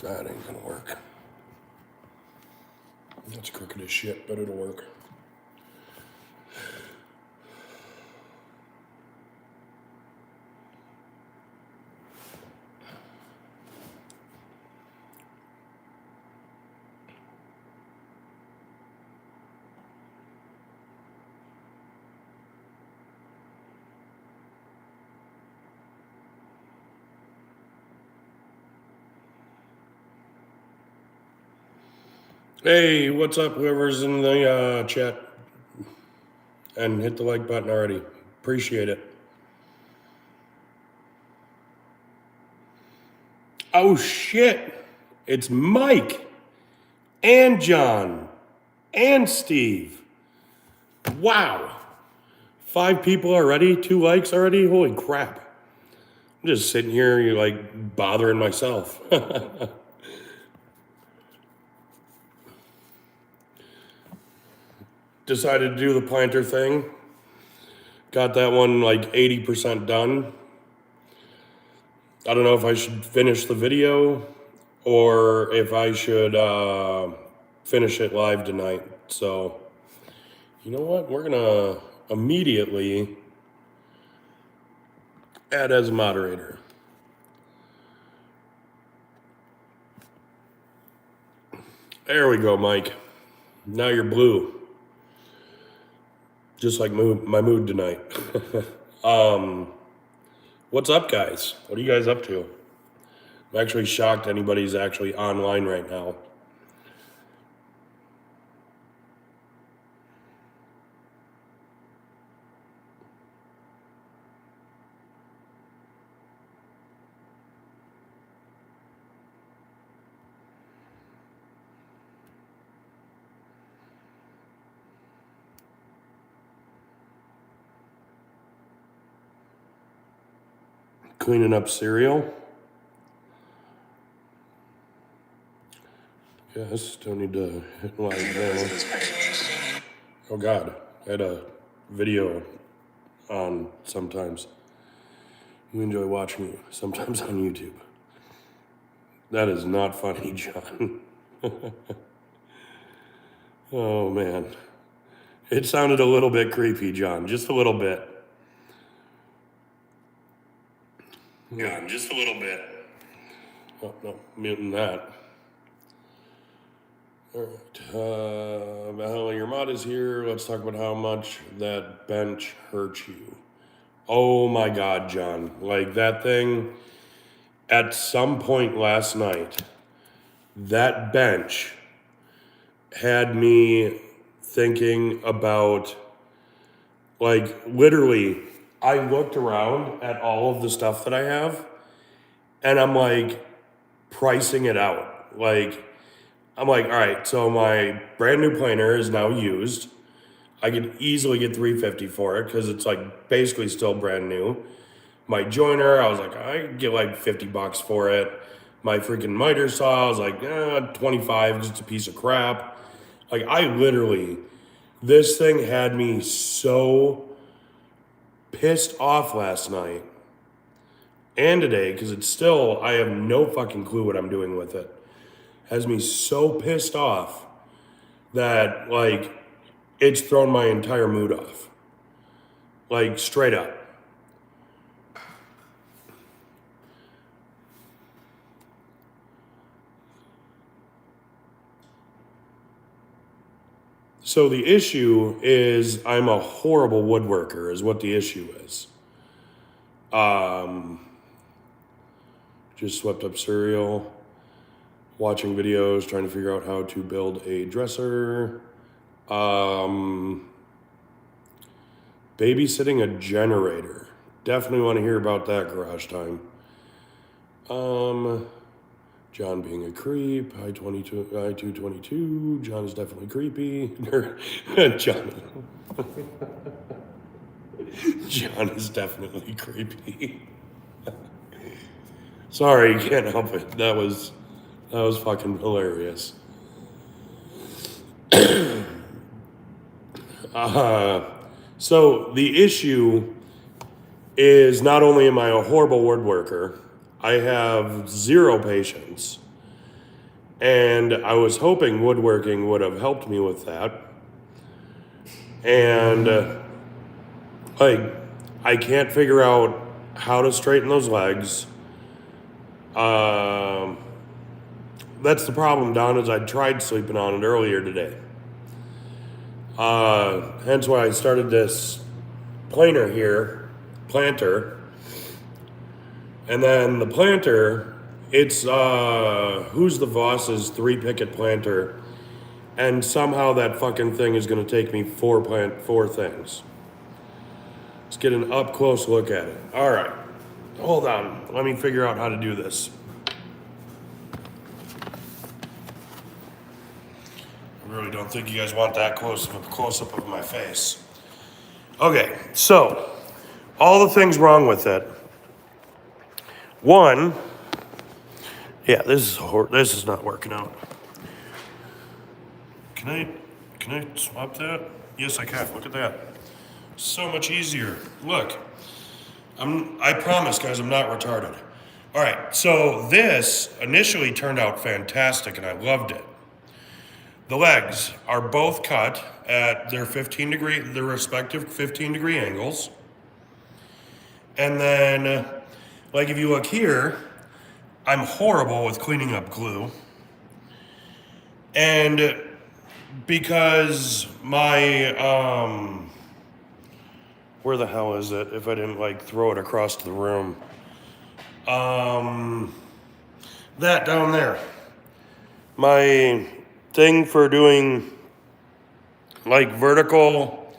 That ain't gonna work. That's crooked as shit, but it'll work. Hey, what's up, whoever's in the chat? And hit the like button already. Appreciate it. Oh shit! It's Mike and John and Steve. Wow. 5 people already, 2 likes already? Holy crap. I'm just sitting here, you're like bothering myself. Decided to do the planter thing. Got that one like 80% done. I don't know if I should finish the video or if I should finish it live tonight. So, you know what? We're gonna immediately add as a moderator. There we go, Mike. Now you're blue. Just like my mood tonight. What's up, guys? What are you guys up to? I'm actually shocked anybody's actually online right now. Cleaning up cereal. Yes, don't need to hit live there. Oh God, I had a video on sometimes. You enjoy watching me sometimes on YouTube. That is not funny, John. Oh man. It sounded a little bit creepy, John, just a little bit. Yeah, just a little bit. Oh, no, muting that. All right. Well, your mod is here. Let's talk about how much that bench hurts you. Oh my God, John. Like that thing, at some point last night, that bench had me thinking about, like, literally, I looked around at all of the stuff that I have, and I'm like pricing it out. Like, I'm like, all right, so my brand new planer is now used. I could easily get $350 for it because it's like basically still brand new. My joiner, I was like, I could get like $50 for it. My freaking miter saw, I was like, 25, just a piece of crap. Like, I literally, this thing had me so pissed off last night and today, because it's still, I have no fucking clue what I'm doing with it. Has me so pissed off that, like, it's thrown my entire mood off. Like, straight up. So the issue is I'm a horrible woodworker is what the issue is. Just swept up cereal, watching videos, trying to figure out how to build a dresser. Babysitting a generator. Definitely want to hear about that garage time. John being a creep. I-222. John is definitely creepy. John. John is definitely creepy. Sorry, can't help it. That was fucking hilarious. So the issue is not only am I a horrible woodworker, I have zero patience, And I was hoping woodworking would have helped me with that. And like, I can't figure out how to straighten those legs. That's the problem, Don, is I tried sleeping on it earlier today. Hence why I started this planter. And then the planter, it's Who's the Voss's 3-picket planter. And somehow that fucking thing is going to take me four things. Let's get an up close look at it. All right. Hold on. Let me figure out how to do this. I really don't think you guys want that close-up of my face. Okay, so all the things wrong with it. One, yeah, this is not working out. Can I swap that? Yes, I can. Look at that. So much easier. Look, I promise, guys, I'm not retarded. All right, so this initially turned out fantastic, and I loved it. The legs are both cut at their respective 15-degree angles. And then, like if you look here, I'm horrible with cleaning up glue. And because my, where the hell is it if I didn't like throw it across the room? That down there. My thing for doing like vertical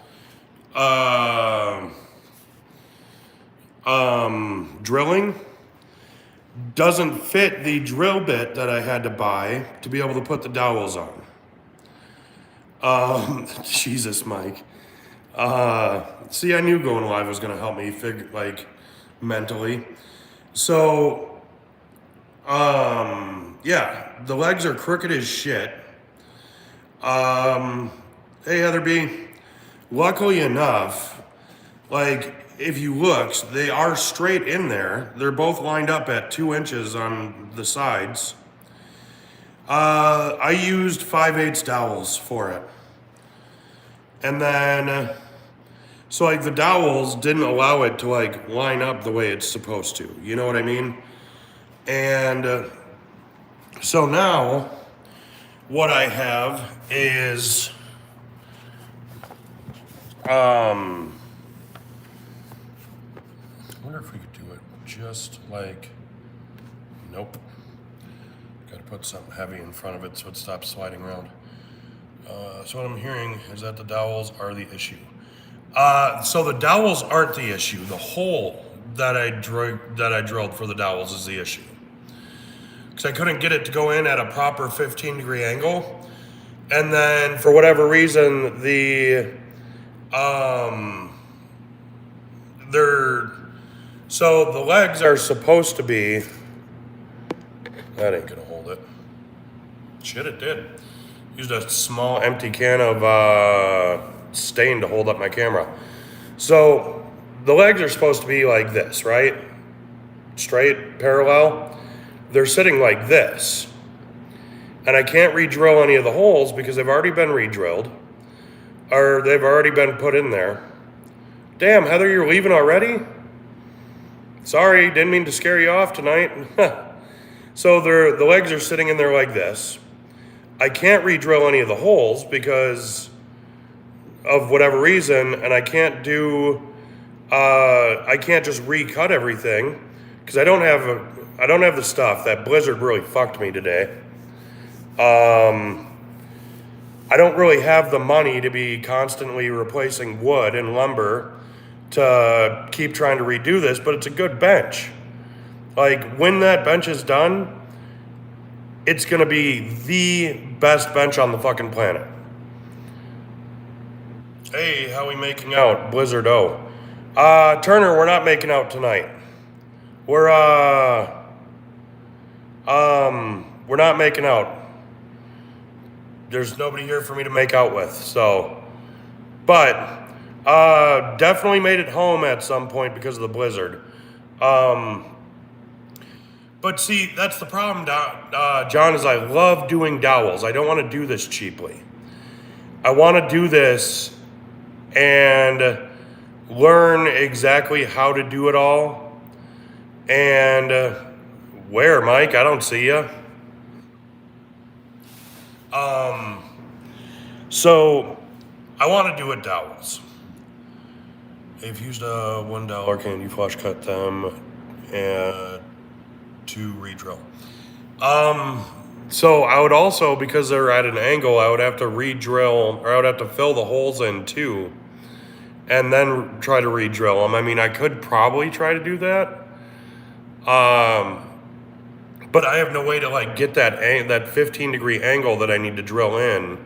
drilling doesn't fit the drill bit that I had to buy to be able to put the dowels on. Jesus, Mike. See, I knew going live was gonna help me mentally. So, yeah, the legs are crooked as shit. Hey, Heather B. Luckily enough, like, if you look, they are straight in there. They're both lined up at 2 inches on the sides. I used 5/8 dowels for it. And then, so like the dowels didn't allow it to like line up the way it's supposed to. You know what I mean? And so now, what I have is, I wonder if we could do it just like, nope. Gotta put something heavy in front of it so it stops sliding around. So what I'm hearing is that the dowels are the issue. So the dowels aren't the issue. The hole that I drilled for the dowels is the issue. Because I couldn't get it to go in at a proper 15-degree angle. And then for whatever reason, so the legs are supposed to be, that ain't gonna hold it. Shit, it did. Used a small empty can of stain to hold up my camera. So the legs are supposed to be like this, right? Straight, parallel. They're sitting like this. And I can't re-drill any of the holes because they've already been re-drilled. Or they've already been put in there. Damn, Heather, you're leaving already? Sorry, didn't mean to scare you off tonight. So the legs are sitting in there like this. I can't re-drill any of the holes because of whatever reason, and I can't just recut everything because I don't have the stuff. That blizzard really fucked me today. I don't really have the money to be constantly replacing wood and lumber to keep trying to redo this, but it's a good bench. Like, when that bench is done, it's gonna be the best bench on the fucking planet. Hey, how we making out? Blizzard O. Turner, we're not making out tonight. We're not making out. There's nobody here for me to make out with, so. But, definitely made it home at some point because of the blizzard. But see, that's the problem, John, is I love doing dowels. I don't want to do this cheaply. I want to do this and learn exactly how to do it all. And where, Mike? I don't see you. So I want to do it dowels. They've used a $1 candy flush cut them and to redrill. So I would also, because they're at an angle, I would have to re-drill, or I would have to fill the holes in too, and then try to re-drill them. I mean, I could probably try to do that, but I have no way to like get that 15-degree angle that I need to drill in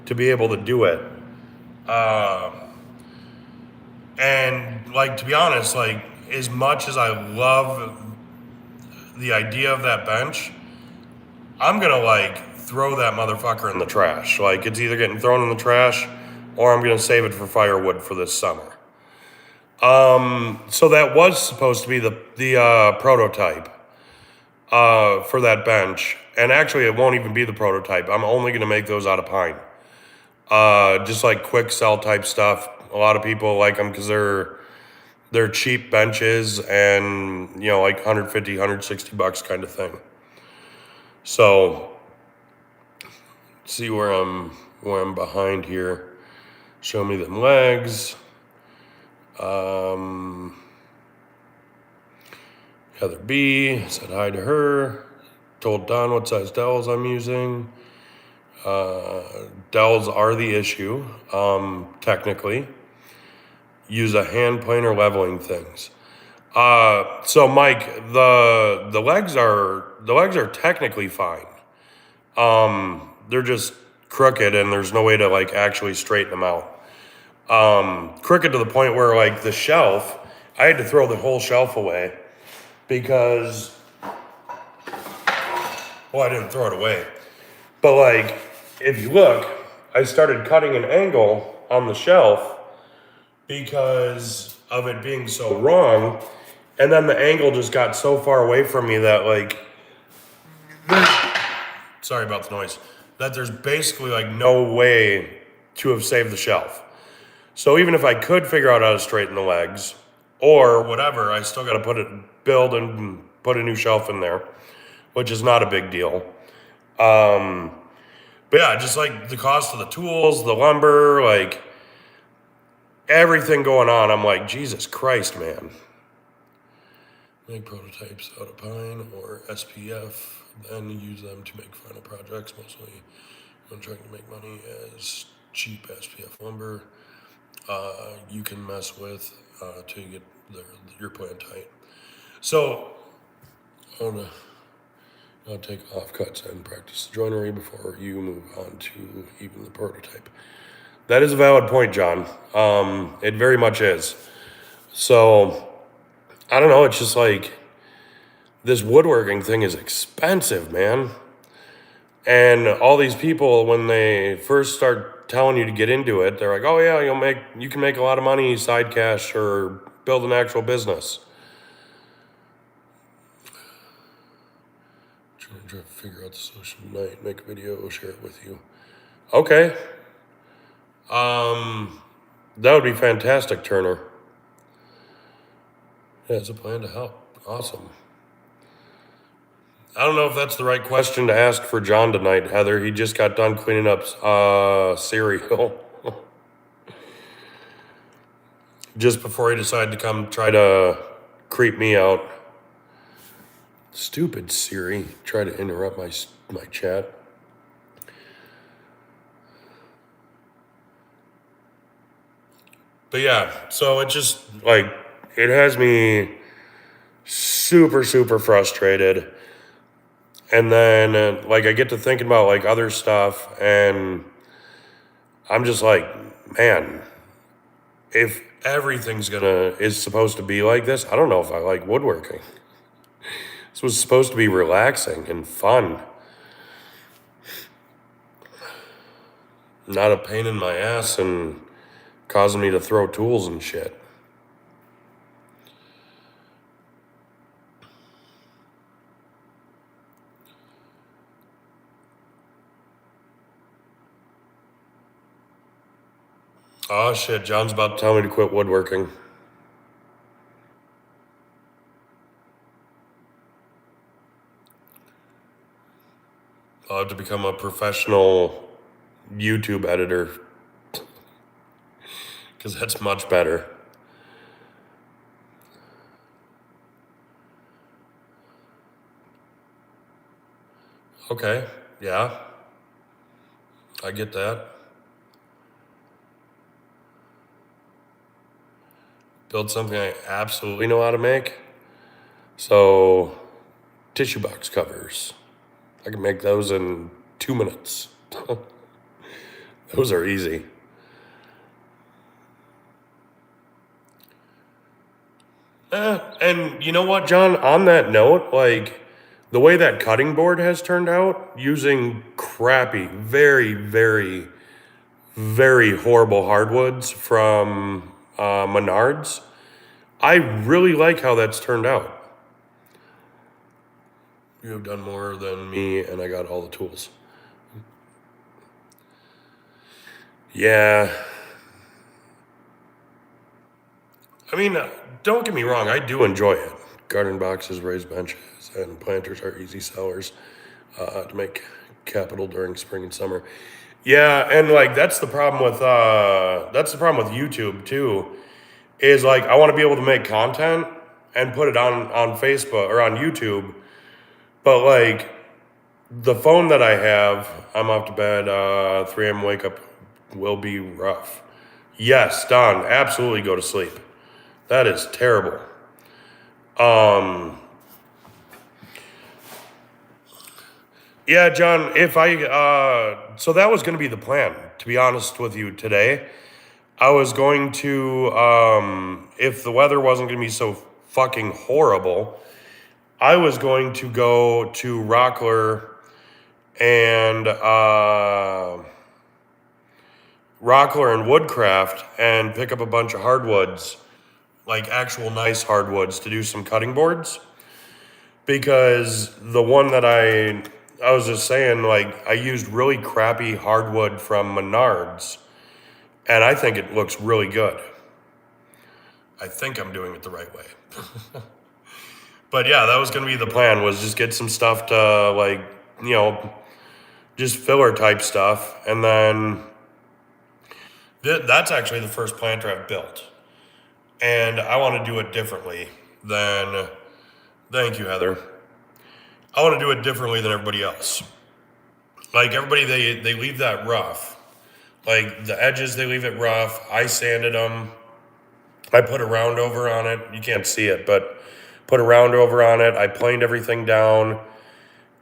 to be able to do it. And like, to be honest, like, as much as I love the idea of that bench, I'm gonna like throw that motherfucker in the trash. Like, it's either getting thrown in the trash or I'm gonna save it for firewood for this summer. So that was supposed to be the prototype for that bench, and actually it won't even be the prototype. I'm only gonna make those out of pine, just like quick sell type stuff. A lot of people like them because they're cheap benches, and you know, like 150, 160 bucks kind of thing. So see where I'm behind here. Show me them legs. Heather B said hi to her. Told Don what size dowels I'm using. Dowels are the issue, technically. Use a hand planer leveling things. So Mike, the legs are technically fine. They're just crooked, and there's no way to like actually straighten them out. Crooked to the point where like the shelf, I had to throw the whole shelf away because, well, I didn't throw it away, but like, if you look, I started cutting an angle on the shelf because of it being so wrong, and then the angle just got so far away from me that like, sorry about the noise, that there's basically like no way to have saved the shelf. So even if I could figure out how to straighten the legs or whatever, I still got to build and put a new shelf in there, which is not a big deal. But yeah, just like the cost of the tools, the lumber, like everything going on, I'm like, Jesus Christ, man. Make prototypes out of pine or SPF, then use them to make final projects, mostly when trying to make money as cheap SPF lumber. You can mess with till you get your plan tight. So I'll take offcuts and practice the joinery before you move on to even the prototype. That is a valid point, John. It very much is. So I don't know. It's just like this woodworking thing is expensive, man. And all these people, when they first start telling you to get into it, they're like, "Oh yeah, you can make a lot of money, side cash, or build an actual business." Trying to figure out the solution tonight. Make a video, share it with you. Okay. That would be fantastic, Turner. Yeah, it's a plan to help. Awesome. I don't know if that's the right question to ask for John tonight, Heather. He just got done cleaning up cereal. Just before he decided to come try to creep me out. Stupid Siri. Try to interrupt my chat. But yeah, so it just, like, it has me super, super frustrated. And then, like, I get to thinking about, like, other stuff, and I'm just like, man, if everything's is supposed to be like this, I don't know if I like woodworking. This was supposed to be relaxing and fun. Not a pain in my ass and causing me to throw tools and shit. Oh shit, John's about to tell me to quit woodworking. I'll have to become a professional YouTube editor because that's much better. Okay, yeah, I get that. Build something I absolutely know how to make. So, tissue box covers. I can make those in 2 minutes. Those are easy. And you know what, John? On that note, like the way that cutting board has turned out, using crappy, very, very, very horrible hardwoods from Menards, I really like how that's turned out. You have done more than me, and I got all the tools. Yeah. I mean, don't get me wrong, I do enjoy it. Garden boxes, raised benches, and planters are easy sellers to make capital during spring and summer. Yeah, and like that's the problem with YouTube too. Is like I want to be able to make content and put it on Facebook or on YouTube, but like the phone that I have, I'm off to bed. 3 a.m. wake up will be rough. Yes, Don, absolutely go to sleep. That is terrible. Yeah, John, if I, so that was going to be the plan, to be honest with you today. I was going to, if the weather wasn't going to be so fucking horrible, I was going to go to Rockler and, Rockler and Woodcraft and pick up a bunch of hardwoods, like actual nice hardwoods to do some cutting boards. Because the one that I was just saying, like, I used really crappy hardwood from Menards, and I think it looks really good. I think I'm doing it the right way. But yeah, that was gonna be the plan, was just get some stuff to, like, you know, just filler type stuff, and then that's actually the first planter I've built. And I want to do it differently than, thank you, Heather. I want to do it differently than everybody else. Like everybody, they leave that rough. Like the edges, they leave it rough. I sanded them. I put a round over on it. You can't see it, but put a round over on it. I planed everything down.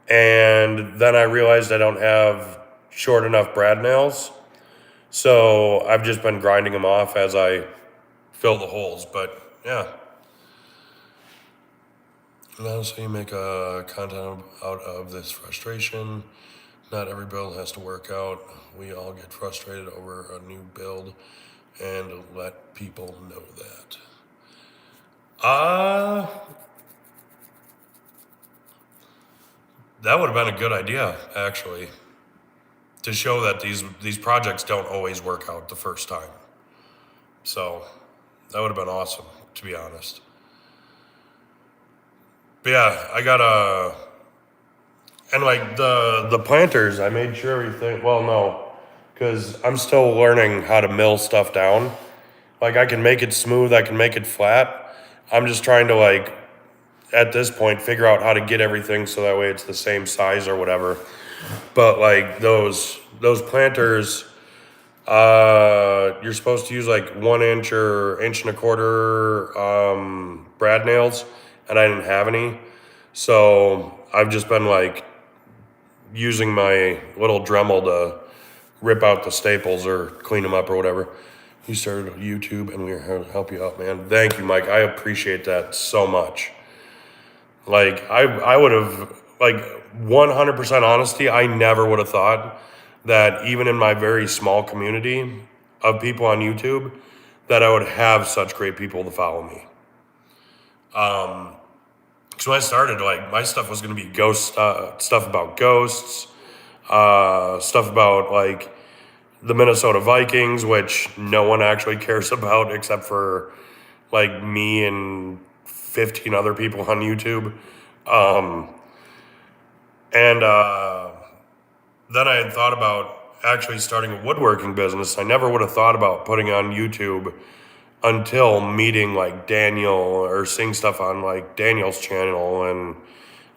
And then I realized I don't have short enough brad nails. So I've just been grinding them off as I fill the holes. But yeah. Now, so you make a content out of this frustration. Not every build has to work out. We all get frustrated over a new build, and let people know that. That would have been a good idea, actually, to show that these projects don't always work out the first time. So that would have been awesome, to be honest. But yeah, I got and like the planters, I made sure everything. Well, no, because I'm still learning how to mill stuff down. Like I can make it smooth, I can make it flat. I'm just trying to like at this point figure out how to get everything so that way it's the same size or whatever. But like those planters, you're supposed to use like 1 inch or inch and a quarter brad nails, and I didn't have any, so I've just been like using my little Dremel to rip out the staples or clean them up or whatever. You started YouTube and we're here to help you out, man. Thank you, Mike. I appreciate that so much. Like I would have, like, 100% honesty, I never would have thought that even in my very small community of people on YouTube, that I would have such great people to follow me. So when I started, like, my stuff was going to be ghost stuff about ghosts, stuff about like, the Minnesota Vikings, which no one actually cares about except for like me and 15 other people on YouTube. And then I had thought about actually starting a woodworking business. I never would have thought about putting on YouTube until meeting like Daniel or seeing stuff on like Daniel's channel and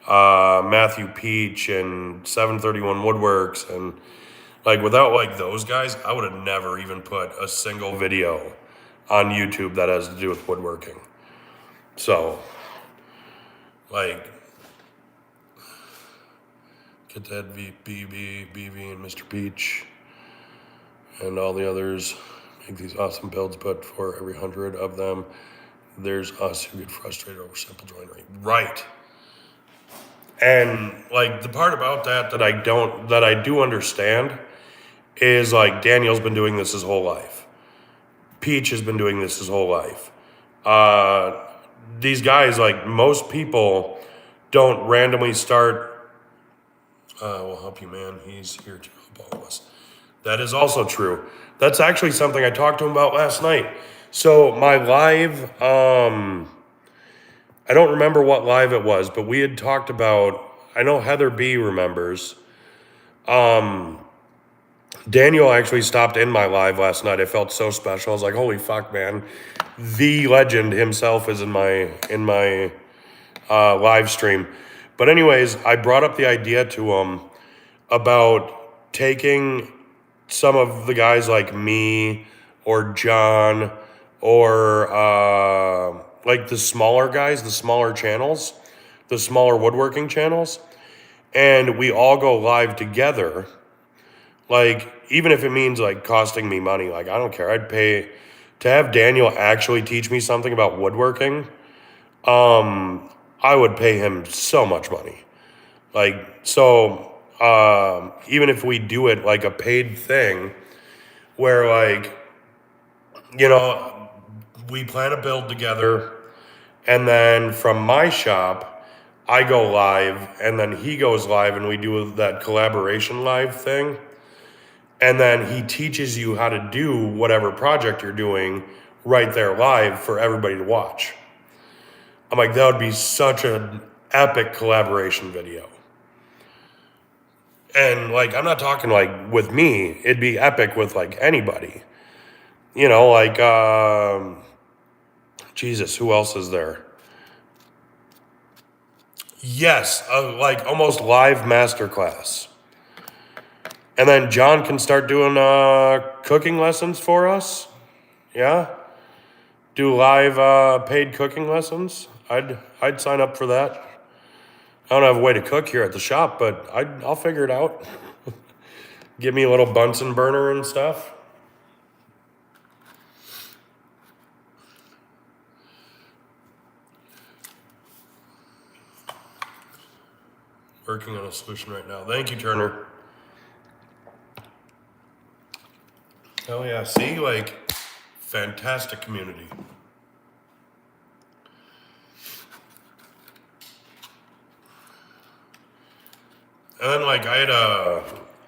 Matthew Peach and 731 Woodworks. And like without like those guys, I would have never even put a single video on YouTube that has to do with woodworking. So like get that BV, and Mr. Peach and all the others make these awesome builds, but for every 100 of them, there's us who get frustrated over simple joinery. Right. And like the part about that I do understand is like Daniel's been doing this his whole life. Peach has been doing this his whole life. These guys, like most people, don't randomly start. We'll help you, man. He's here to help all of us. That is also true. That's actually something I talked to him about last night. So my live, I don't remember what live it was, but we had talked about, I know Heather B remembers. Daniel actually stopped in my live last night. I felt so special. I was like, holy fuck, man. The legend himself is in my live stream. But anyways, I brought up the idea to him about taking some of the guys like me or John or like the smaller guys, the smaller channels, the smaller woodworking channels, and we all go live together. Like, even if it means like costing me money, like I don't care. I'd pay to have Daniel actually teach me something about woodworking. I would pay him so much money. Like, so even if we do it like a paid thing where like, you know, we plan a build together and then from my shop, I go live and then he goes live and we do that collaboration live thing. And then he teaches you how to do whatever project you're doing right there live for everybody to watch. I'm like, that would be such an epic collaboration video. And like, I'm not talking like with me, it'd be epic with like anybody. You know, like, Jesus, who else is there? Yes, like almost live masterclass. And then John can start doing cooking lessons for us. Yeah? Do live paid cooking lessons. I'd sign up for that. I don't have a way to cook here at the shop, but I'll figure it out. Give me a little Bunsen burner and stuff. Working on a solution right now. Thank you, Turner. Oh yeah, see, like, fantastic community. And then like I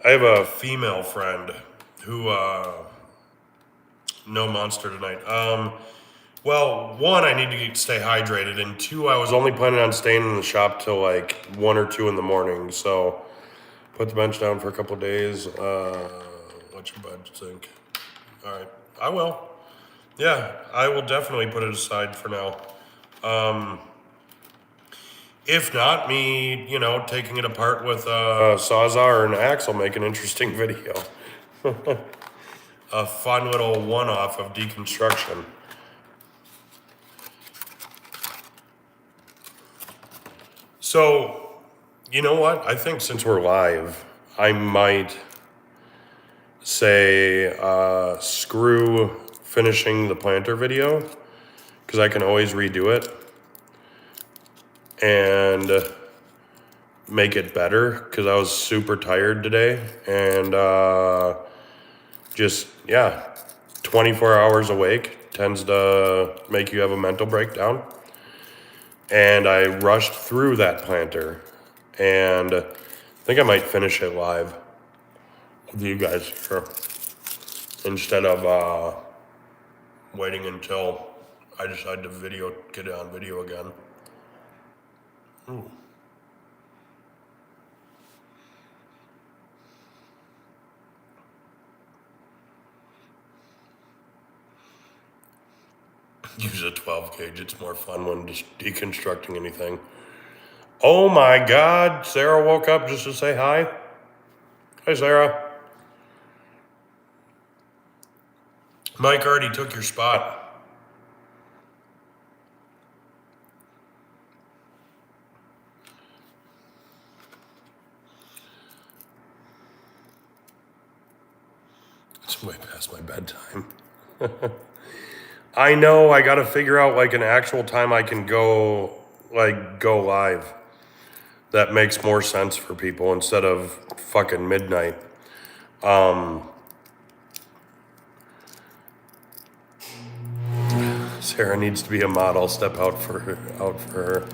have a female friend who no monster tonight. Well, one, I need to stay hydrated, and two, I was only planning on staying in the shop till like 1 or 2 in the morning. So put the bench down for a couple of days. What's your budget think? All right, I will. Yeah, I will definitely put it aside for now. If not, me, you know, taking it apart with a Sawzall or an axe will make an interesting video. A fun little one-off of deconstruction. So, you know what? I think since we're live, I might say screw finishing the planter video, because I can always redo it and make it better, because I was super tired today and just, yeah, 24 hours awake tends to make you have a mental breakdown. And I rushed through that planter, and I think I might finish it live with you guys. Sure. instead of waiting until I decide to get it on video again. Ooh. Use a 12 gauge. It's more fun when just deconstructing anything. Oh my God, Sarah woke up just to say hi. Hi, Sarah. Mike already took your spot. It's way past my bedtime. I know, I gotta figure out like an actual time I can go live. That makes more sense for people instead of fucking midnight. Sarah needs to be a model. Step out for her.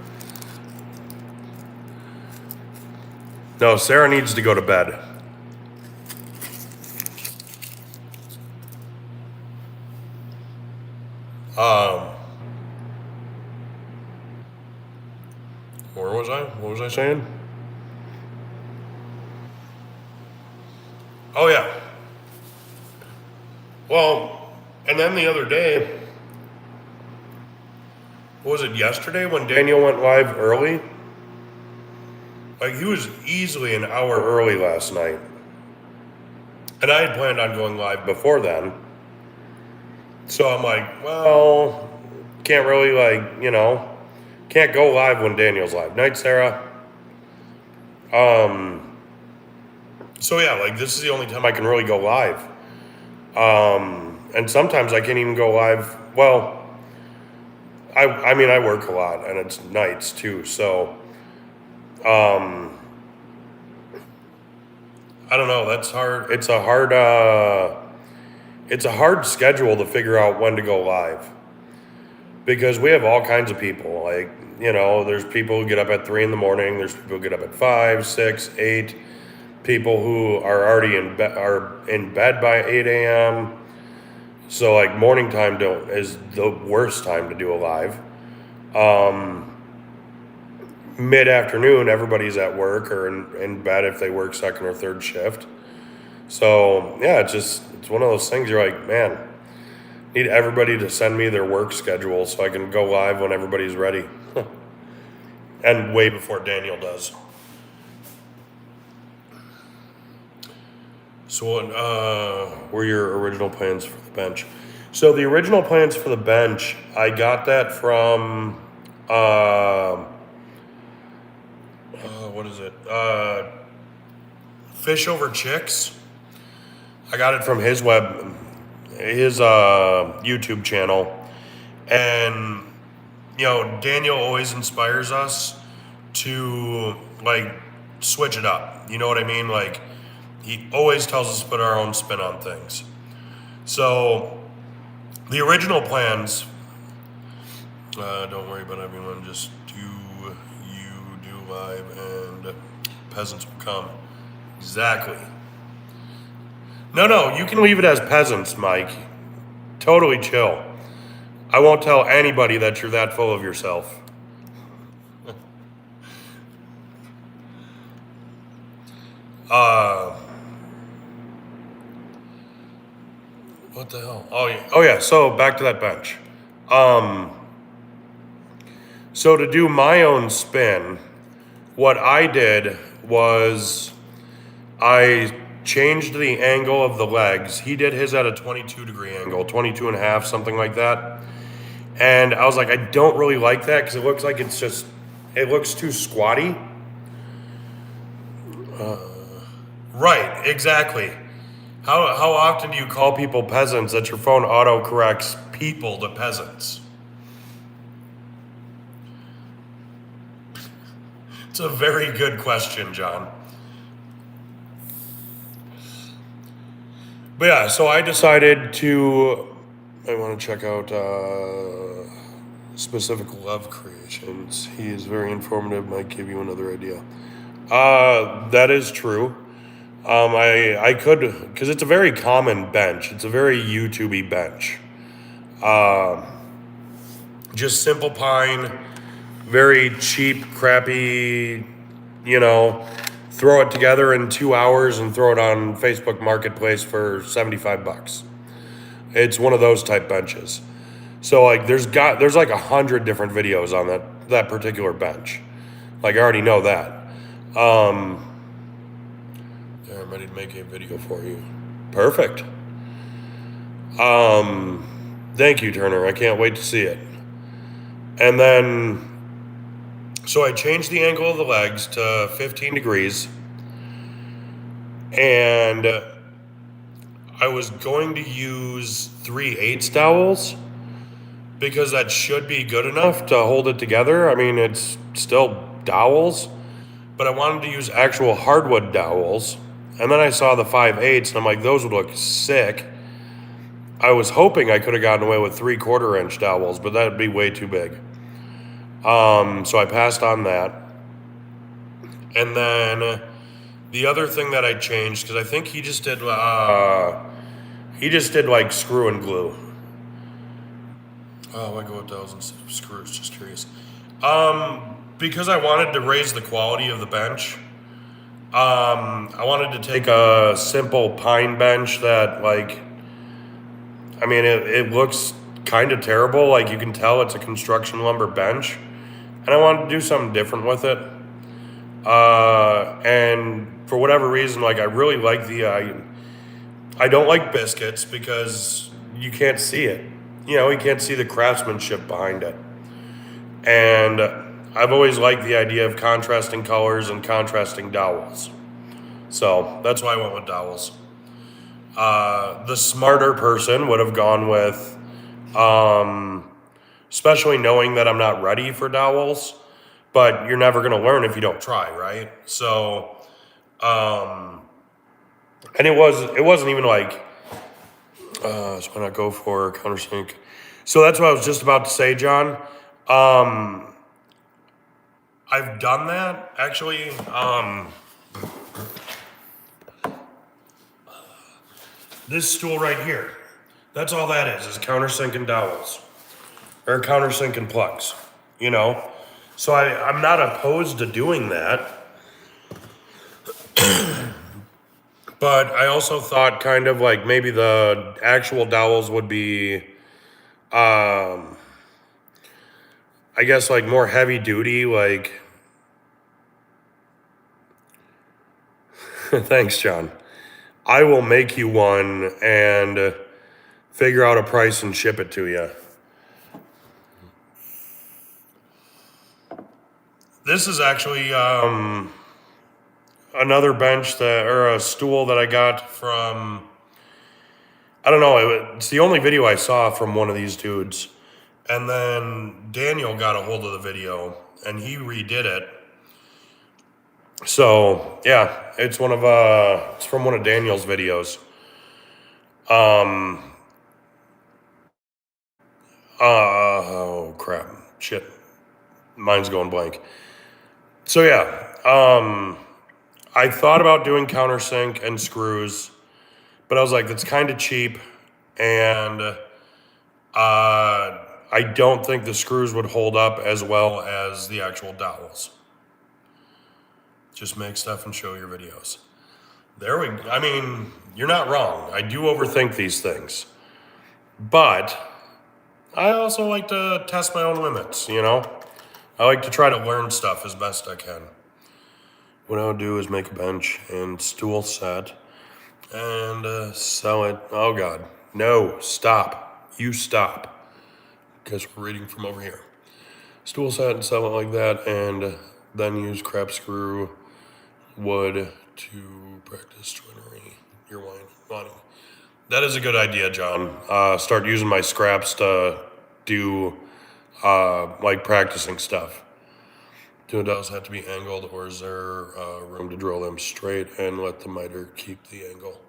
No, Sarah needs to go to bed. Where was I? What was I saying? Oh yeah. Well, and then the other day, was it yesterday when Daniel went live early? Like he was easily an hour early last night. And I had planned on going live before then. So I'm like, well, can't really can't go live when Daniel's live. Night, Sarah. So yeah, like this is the only time I can really go live. And sometimes I can't even go live. Well, I mean, I work a lot and it's nights too. So, I don't know. That's hard. It's a hard schedule to figure out when to go live because we have all kinds of people. Like, there's people who get up at 3 a.m. There's people who get up at 5, 6, 8. People who are already in bed by 8 a.m. So like morning time is the worst time to do a live. Mid-afternoon, everybody's at work or in bed if they work second or third shift. So yeah, it's one of those things. You're like, man, need everybody to send me their work schedule so I can go live when everybody's ready, and way before Daniel does. So what were your original plans for the bench? So the original plans for the bench, I got that from what is it? Fish Over Chicks. I got it from his YouTube channel. And, Daniel always inspires us to, switch it up. You know what I mean? Like, he always tells us to put our own spin on things. So, the original plans, don't worry about everyone, just do live and peasants will come. Exactly. No, you can leave it as peasants, Mike. Totally chill. I won't tell anybody that you're that full of yourself. What the hell? Oh yeah. So back to that bench. So to do my own spin, what I did was I changed the angle of the legs. He did his at a 22-degree angle, 22 and a half, something like that. And I was like, I don't really like that because it looks like it looks too squatty. Right, exactly. How often do you call people peasants that your phone auto-corrects people to peasants? It's a very good question, John. But yeah, so I decided I want to check out Specific Love Creations. He is very informative, might give you another idea. That is true. I could, because it's a very common bench. It's a very YouTubey bench. Just simple pine, very cheap, crappy, you know, throw it together in 2 hours and throw it on Facebook Marketplace for 75 bucks. It's one of those type benches. So like there's like 100 different videos on that particular bench. Like I already know that. There, I'm ready to make a video for you. Perfect. Thank you, Turner. I can't wait to see it. And then, so I changed the angle of the legs to 15 degrees, and I was going to use 3/8 dowels because that should be good enough to hold it together. I mean, it's still dowels, but I wanted to use actual hardwood dowels. And then I saw the 5/8, and I'm like, those would look sick. I was hoping I could have gotten away with 3/4 inch dowels, but that'd be way too big. So I passed on that. And then the other thing that I changed, because I think he just did like screw and glue. Oh, I go with dowels instead of screws, just curious. Because I wanted to raise the quality of the bench. I wanted to take a simple pine bench that I mean, it looks kind of terrible. Like you can tell it's a construction lumber bench. And I wanted to do something different with it. And for whatever reason, like I really like I don't like biscuits because you can't see it. You can't see the craftsmanship behind it. And I've always liked the idea of contrasting colors and contrasting dowels. So that's why I went with dowels. The smarter person would have gone with, especially knowing that I'm not ready for dowels, but you're never going to learn if you don't try, right? So, and it wasn't even like, so why not go for countersink? So that's what I was just about to say, John. I've done that actually. This stool right here, that's all that is countersink and dowels, or countersink and plugs, So I'm not opposed to doing that. But I also thought kind of like maybe the actual dowels would be, I guess like more heavy duty, like, thanks, John. I will make you one and figure out a price and ship it to you. This is actually another bench or a stool that I got from, I don't know, it's the only video I saw from one of these dudes. And then Daniel got a hold of the video and he redid it. So yeah, it's from one of Daniel's videos. Oh crap, shit, mine's going blank. So yeah, I thought about doing countersink and screws, but I was like, that's kind of cheap, and I don't think the screws would hold up as well as the actual dowels. Just make stuff and show your videos. I mean, you're not wrong. I do overthink these things. But I also like to test my own limits, I like to try to learn stuff as best I can. What I'll do is make a bench and stool set and sell it. Oh God, no, stop. You stop. Because we're reading from over here. Stool set and sell it like that, and then use crap screw wood to practice joinery. You're wanting. That is a good idea, John. Start using my scraps to do like practicing stuff. Do dowels have to be angled, or is there room to drill them straight and let the miter keep the angle?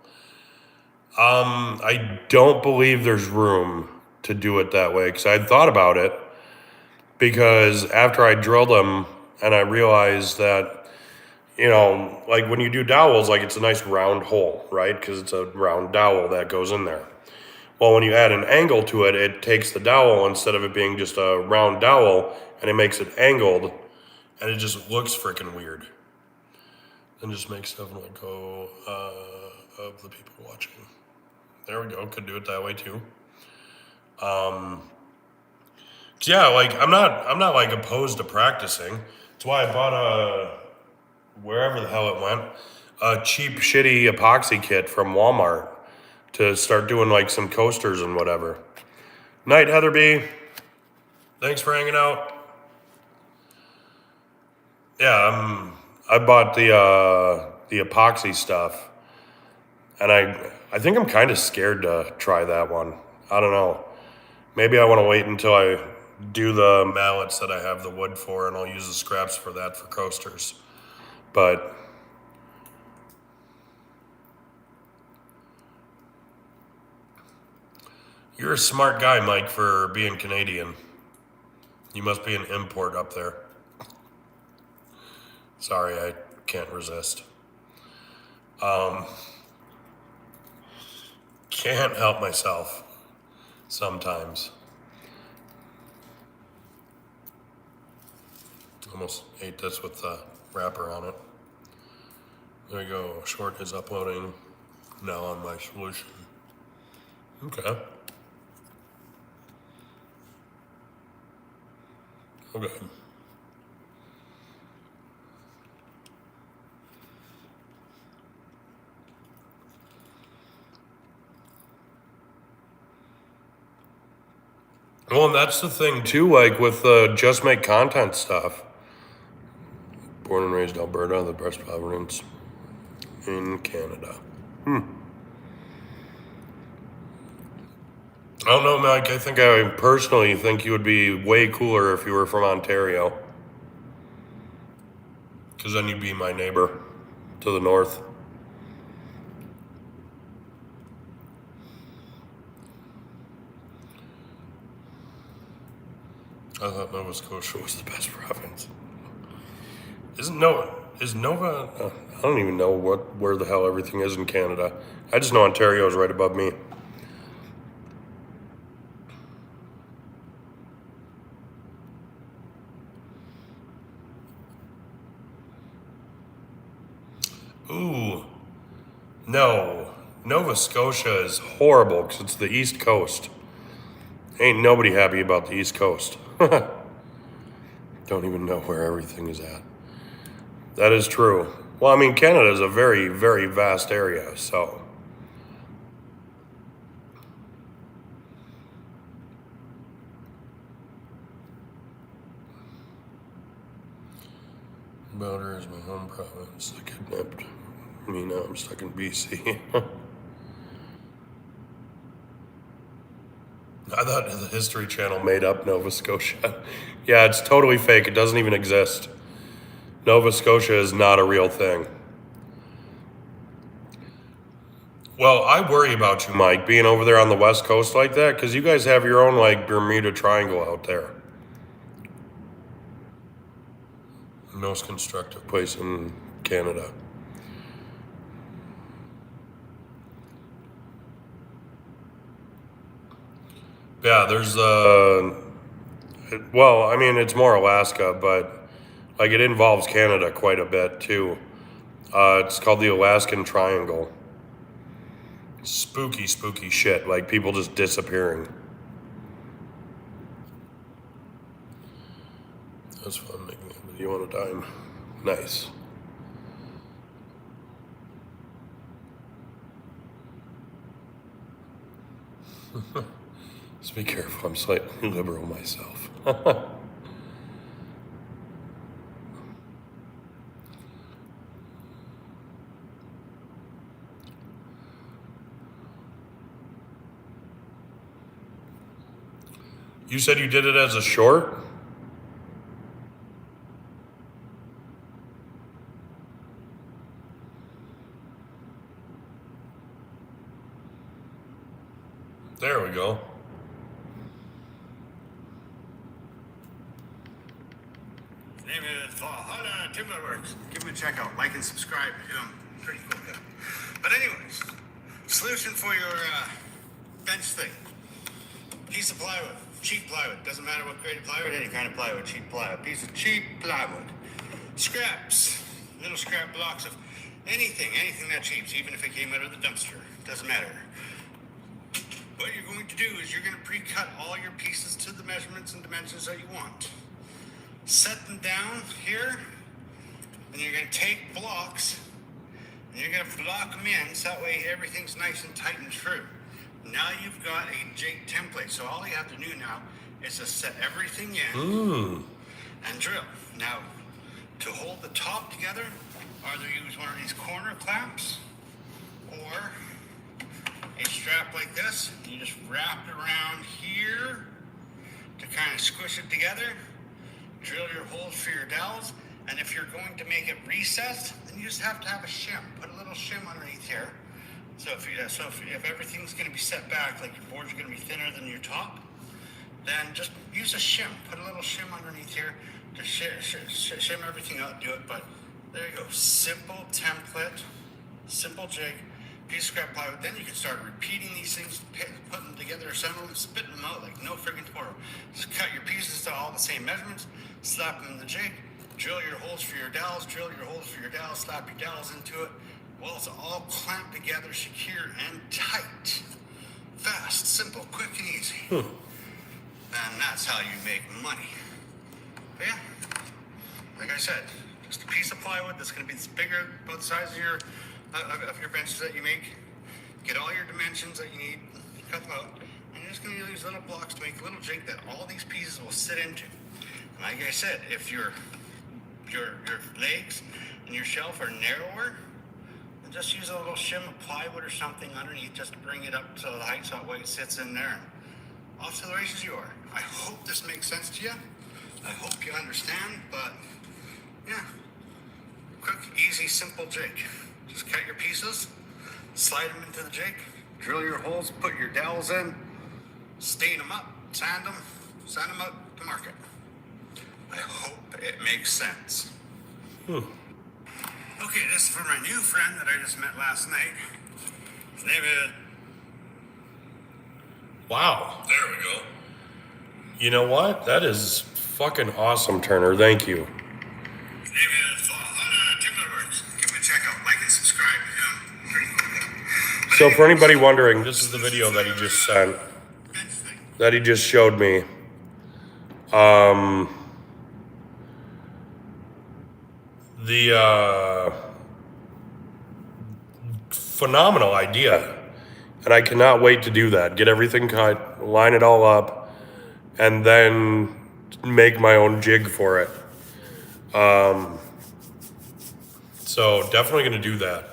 I don't believe there's room to do it that way, because I thought about it, because after I drilled them and I realized that, like when you do dowels, like it's a nice round hole, right? Because it's a round dowel that goes in there. Well, when you add an angle to it, it takes the dowel instead of it being just a round dowel and it makes it angled and it just looks freaking weird. And just makes stuff like go of the people watching. There we go. Could do it that way too. Yeah, like I'm not like opposed to practicing. That's why I bought wherever the hell it went, a cheap shitty epoxy kit from Walmart to start doing like some coasters and whatever. Night, Heather B. Thanks for hanging out. Yeah, I bought the epoxy stuff, and I think I'm kind of scared to try that one. I don't know. Maybe I want to wait until I do the mallets that I have the wood for, and I'll use the scraps for that for coasters. But you're a smart guy, Mike, for being Canadian. You must be an import up there. Sorry, I can't resist. Can't help myself sometimes. Almost ate this with the wrapper on it. There you go. Short is uploading now on my solution. Okay. Okay. Well, and that's the thing too, like with the just make content stuff. Born and raised Alberta, the best province in Canada. I don't know, Mike. I personally think you would be way cooler if you were from Ontario. Because then you'd be my neighbor to the north. I thought Nova Scotia was the best province. Is Nova? I don't even know where the hell everything is in Canada. I just know Ontario is right above me. Ooh, no. Nova Scotia is horrible because it's the East Coast. Ain't nobody happy about the East Coast. Don't even know where everything is at. That is true. Well, I mean, Canada is a very, very vast area, so. Alberta is my home province. They kidnapped me, now I'm stuck in BC. I thought the History Channel made up Nova Scotia. Yeah, it's totally fake. It doesn't even exist. Nova Scotia is not a real thing. Well, I worry about you, Mike, being over there on the West Coast like that, because you guys have your own, like, Bermuda Triangle out there. Most constructive place in Canada. Yeah, there's well, I mean, it's more Alaska, but like it involves Canada quite a bit too. It's called the Alaskan Triangle. Spooky, spooky shit. Like people just disappearing. That's fun making a video on a dime. Nice. Just be careful. I'm slightly liberal myself. You said you did it as a short? There we go. Name is Valhalla Timberworks. Give him a check out. Like and subscribe to him. Pretty cool guy. But anyways, solution for your bench thing. Piece of plywood. Cheap plywood. Doesn't matter what grade of plywood, any kind of plywood. Cheap plywood. Piece of cheap plywood. Scraps. Little scrap blocks of anything that cheap, even if it came out of the dumpster. Doesn't matter. What you're going to do is you're going to pre-cut all your pieces to the measurements and dimensions that you want. Set them down here, and you're going to take blocks, and you're going to block them in, so that way everything's nice and tight and true. Now you've got a jig template, so all you have to do now is just set everything in and drill. Now, to hold the top together, either use one of these corner clamps or a strap like this. You just wrap it around here to kind of squish it together. Drill your holes for your dowels, and if you're going to make it recessed, then you just have to have a shim. Put a little shim underneath here. So if everything's going to be set back, like your boards are going to be thinner than your top, then just use a shim. Put a little shim underneath here to shim everything out. Do it, but there you go. Simple template, simple jig, piece of scrap plywood. Then you can start repeating these things, put them together, assemble them, spitting them out like no friggin' tomorrow. Just cut your pieces to all the same measurements, slap them in the jig, drill your holes for your dowels, slap your dowels into it. Well, it's all clamped together, secure and tight. Fast, simple, quick and easy. And that's how you make money. But yeah, like I said, just a piece of plywood that's going to be bigger, about the size of your benches that you make. Get all your dimensions that you need, cut them out, and you're just going to use little blocks to make a little jig that all these pieces will sit into. And like I said, if your legs and your shelf are narrower, then just use a little shim of plywood or something underneath just to bring it up to the height so that way it sits in there. Off to the races you are. I hope this makes sense to you. I hope you understand, but yeah, quick, easy, simple jig. Just cut your pieces, slide them into the jig, drill your holes, put your dowels in, stain them up, sand them out to market. I hope it makes sense. Okay, this is for my new friend that I just met last night. His name is... Wow. There we go. You know what? That is fucking awesome, Turner. Thank you. His name is Valhalla Timberworks. Give him a check out. Like and subscribe to him. Pretty cool guy. So for anybody wondering, this is the video that he just sent, that he just showed me. The phenomenal idea. And I cannot wait to do that. Get everything cut, line it all up, and then make my own jig for it. So definitely going to do that.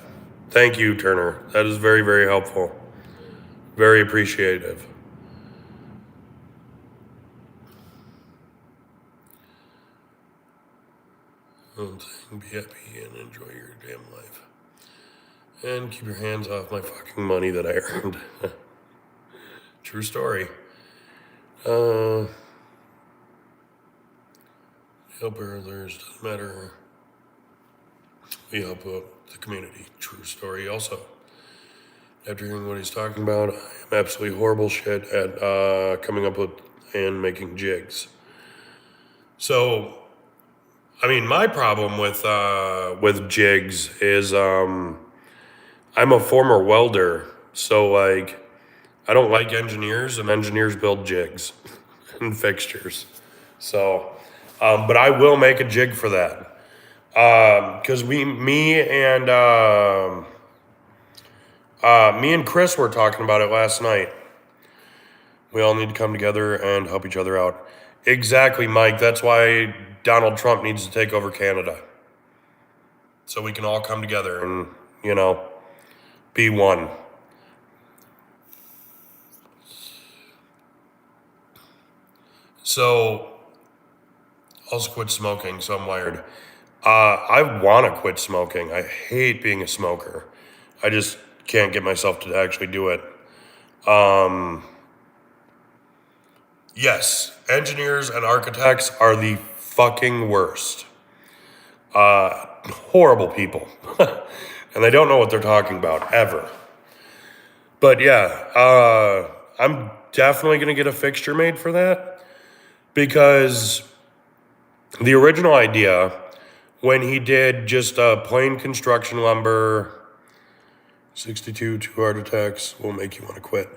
Thank you, Turner. That is very, very helpful. Very appreciative. Be happy and enjoy your damn life. And keep your hands off my fucking money that I earned. True story. Help others, doesn't matter. We help out the community. True story also. After hearing what he's talking about, I am absolutely horrible shit at coming up with and making jigs. So, I mean, my problem with jigs is I'm a former welder, so like I don't like engineers, and engineers build jigs and fixtures. So, but I will make a jig for that because me and Chris were talking about it last night. We all need to come together and help each other out. Exactly, Mike. That's why Donald Trump needs to take over Canada. So we can all come together and, be one. So, also quit smoking, so I'm wired. I want to quit smoking. I hate being a smoker. I just can't get myself to actually do it. Yes, engineers and architects are the fucking worst. Horrible people. And they don't know what they're talking about, ever. But yeah, I'm definitely going to get a fixture made for that. Because the original idea, when he did just plain construction lumber, 62, 2 heart attacks, will make you want to quit.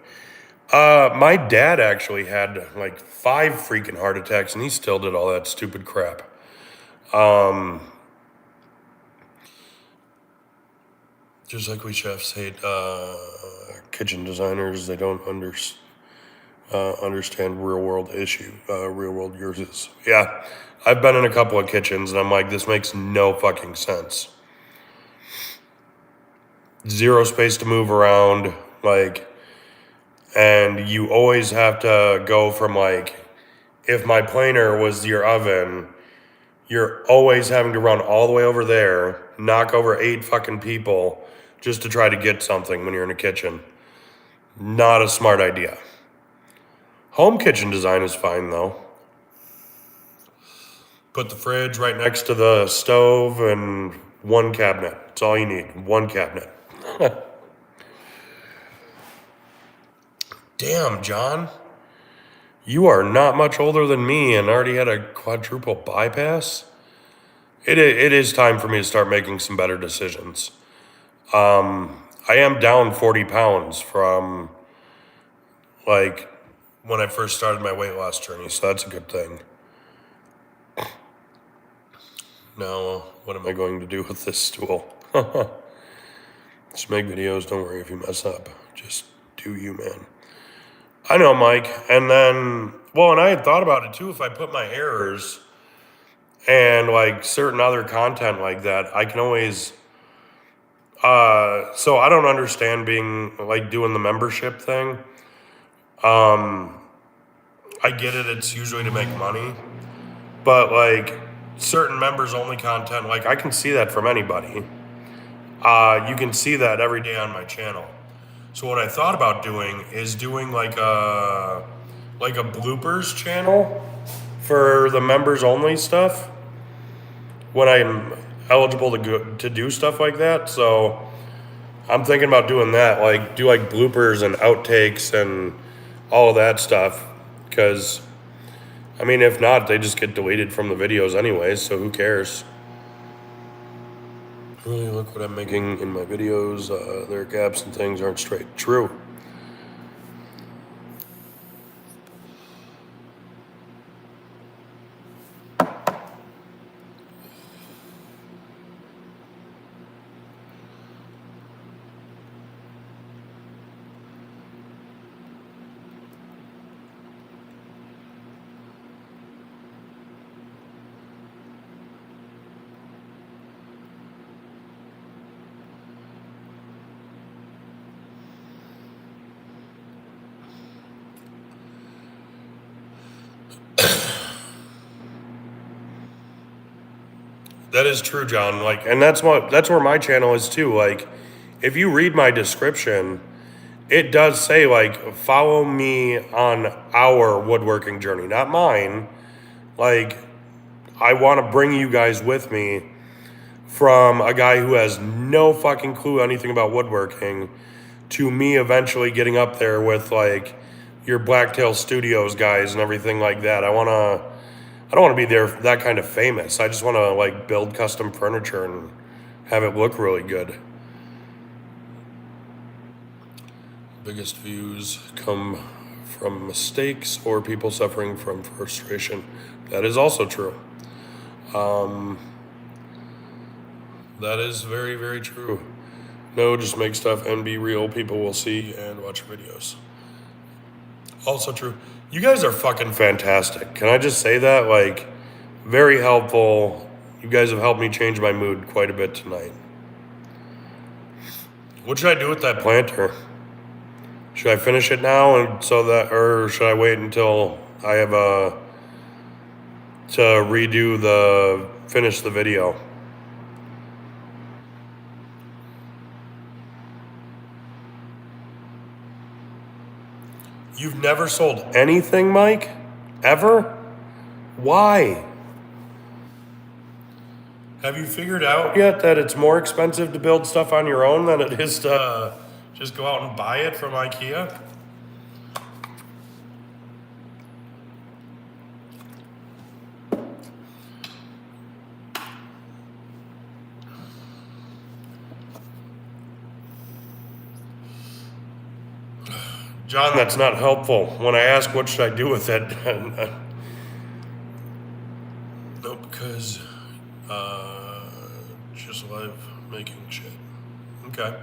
My dad actually had like 5 freaking heart attacks and he still did all that stupid crap. Just like we chefs hate kitchen designers, they don't understand real world uses. Yeah, I've been in a couple of kitchens and I'm like, this makes no fucking sense. Zero space to move around, like, and you always have to go from like, if my planer was your oven, you're always having to run all the way over there, knock over 8 fucking people just to try to get something when you're in a kitchen. Not a smart idea. Home kitchen design is fine though. Put the fridge right next to the stove and one cabinet. That's all you need, one cabinet. Damn, John. You are not much older than me and already had a quadruple bypass? It is time for me to start making some better decisions. I am down 40 pounds from like when I first started my weight loss journey, so that's a good thing. Now, what am I going to do with this stool? Just make videos, don't worry if you mess up. Just do you, man. I know, Mike. And then, well, and I had thought about it too, if I put my errors and like certain other content like that, I can always, so I don't understand being like doing the membership thing. I get it, it's usually to make money, but like certain members only content, like I can see that from anybody. You can see that every day on my channel. So what I thought about doing is doing like a bloopers channel for the members only stuff when I'm eligible to do stuff like that. So I'm thinking about doing that, like do like bloopers and outtakes and all of that stuff. Because I mean, if not, they just get deleted from the videos anyways. So who cares? Really, look what I'm making in my videos. Their gaps and things aren't straight. True. That is true, John. Like, and that's where my channel is too. Like, if you read my description, it does say like follow me on our woodworking journey, not mine. Like, I want to bring you guys with me from a guy who has no fucking clue anything about woodworking to me eventually getting up there with like your Blacktail Studios guys and everything like that. I don't want to be there that kind of famous. I just want to like build custom furniture and have it look really good. Biggest views come from mistakes or people suffering from frustration. That is also true. That is very, very true. No, just make stuff and be real. People will see and watch your videos. Also true. You guys are fucking fantastic. Can I just say that? Like, very helpful. You guys have helped me change my mood quite a bit tonight. What should I do with that planter? Should I finish it now or should I wait until I have to finish the video? You've never sold anything, Mike? Ever? Why? Have you figured out yet that it's more expensive to build stuff on your own than it is to just go out and buy it from IKEA? John, that's not helpful. When I ask what should I do with it, no, because just love making shit. Okay.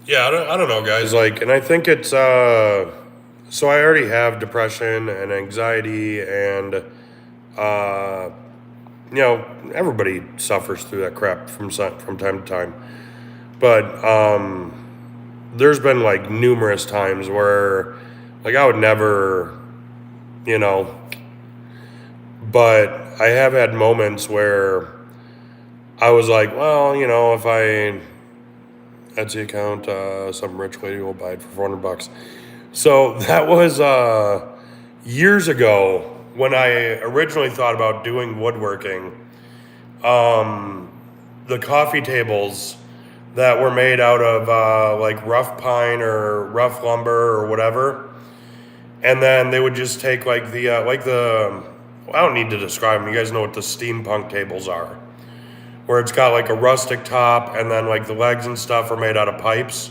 Yeah, I don't know, guys. Like, and I think it's so I already have depression and anxiety, and uh, everybody suffers through that crap from time to time. But there's been like numerous times where, like, I would never, you know, but I have had moments where I was like, well, if I Etsy account, some rich lady will buy it for $400. So that was years ago when I originally thought about doing woodworking. The coffee tables that were made out of like rough pine or rough lumber or whatever, and then they would just take like the I don't need to describe them. You guys know what the steampunk tables are, where it's got like a rustic top and then like the legs and stuff are made out of pipes.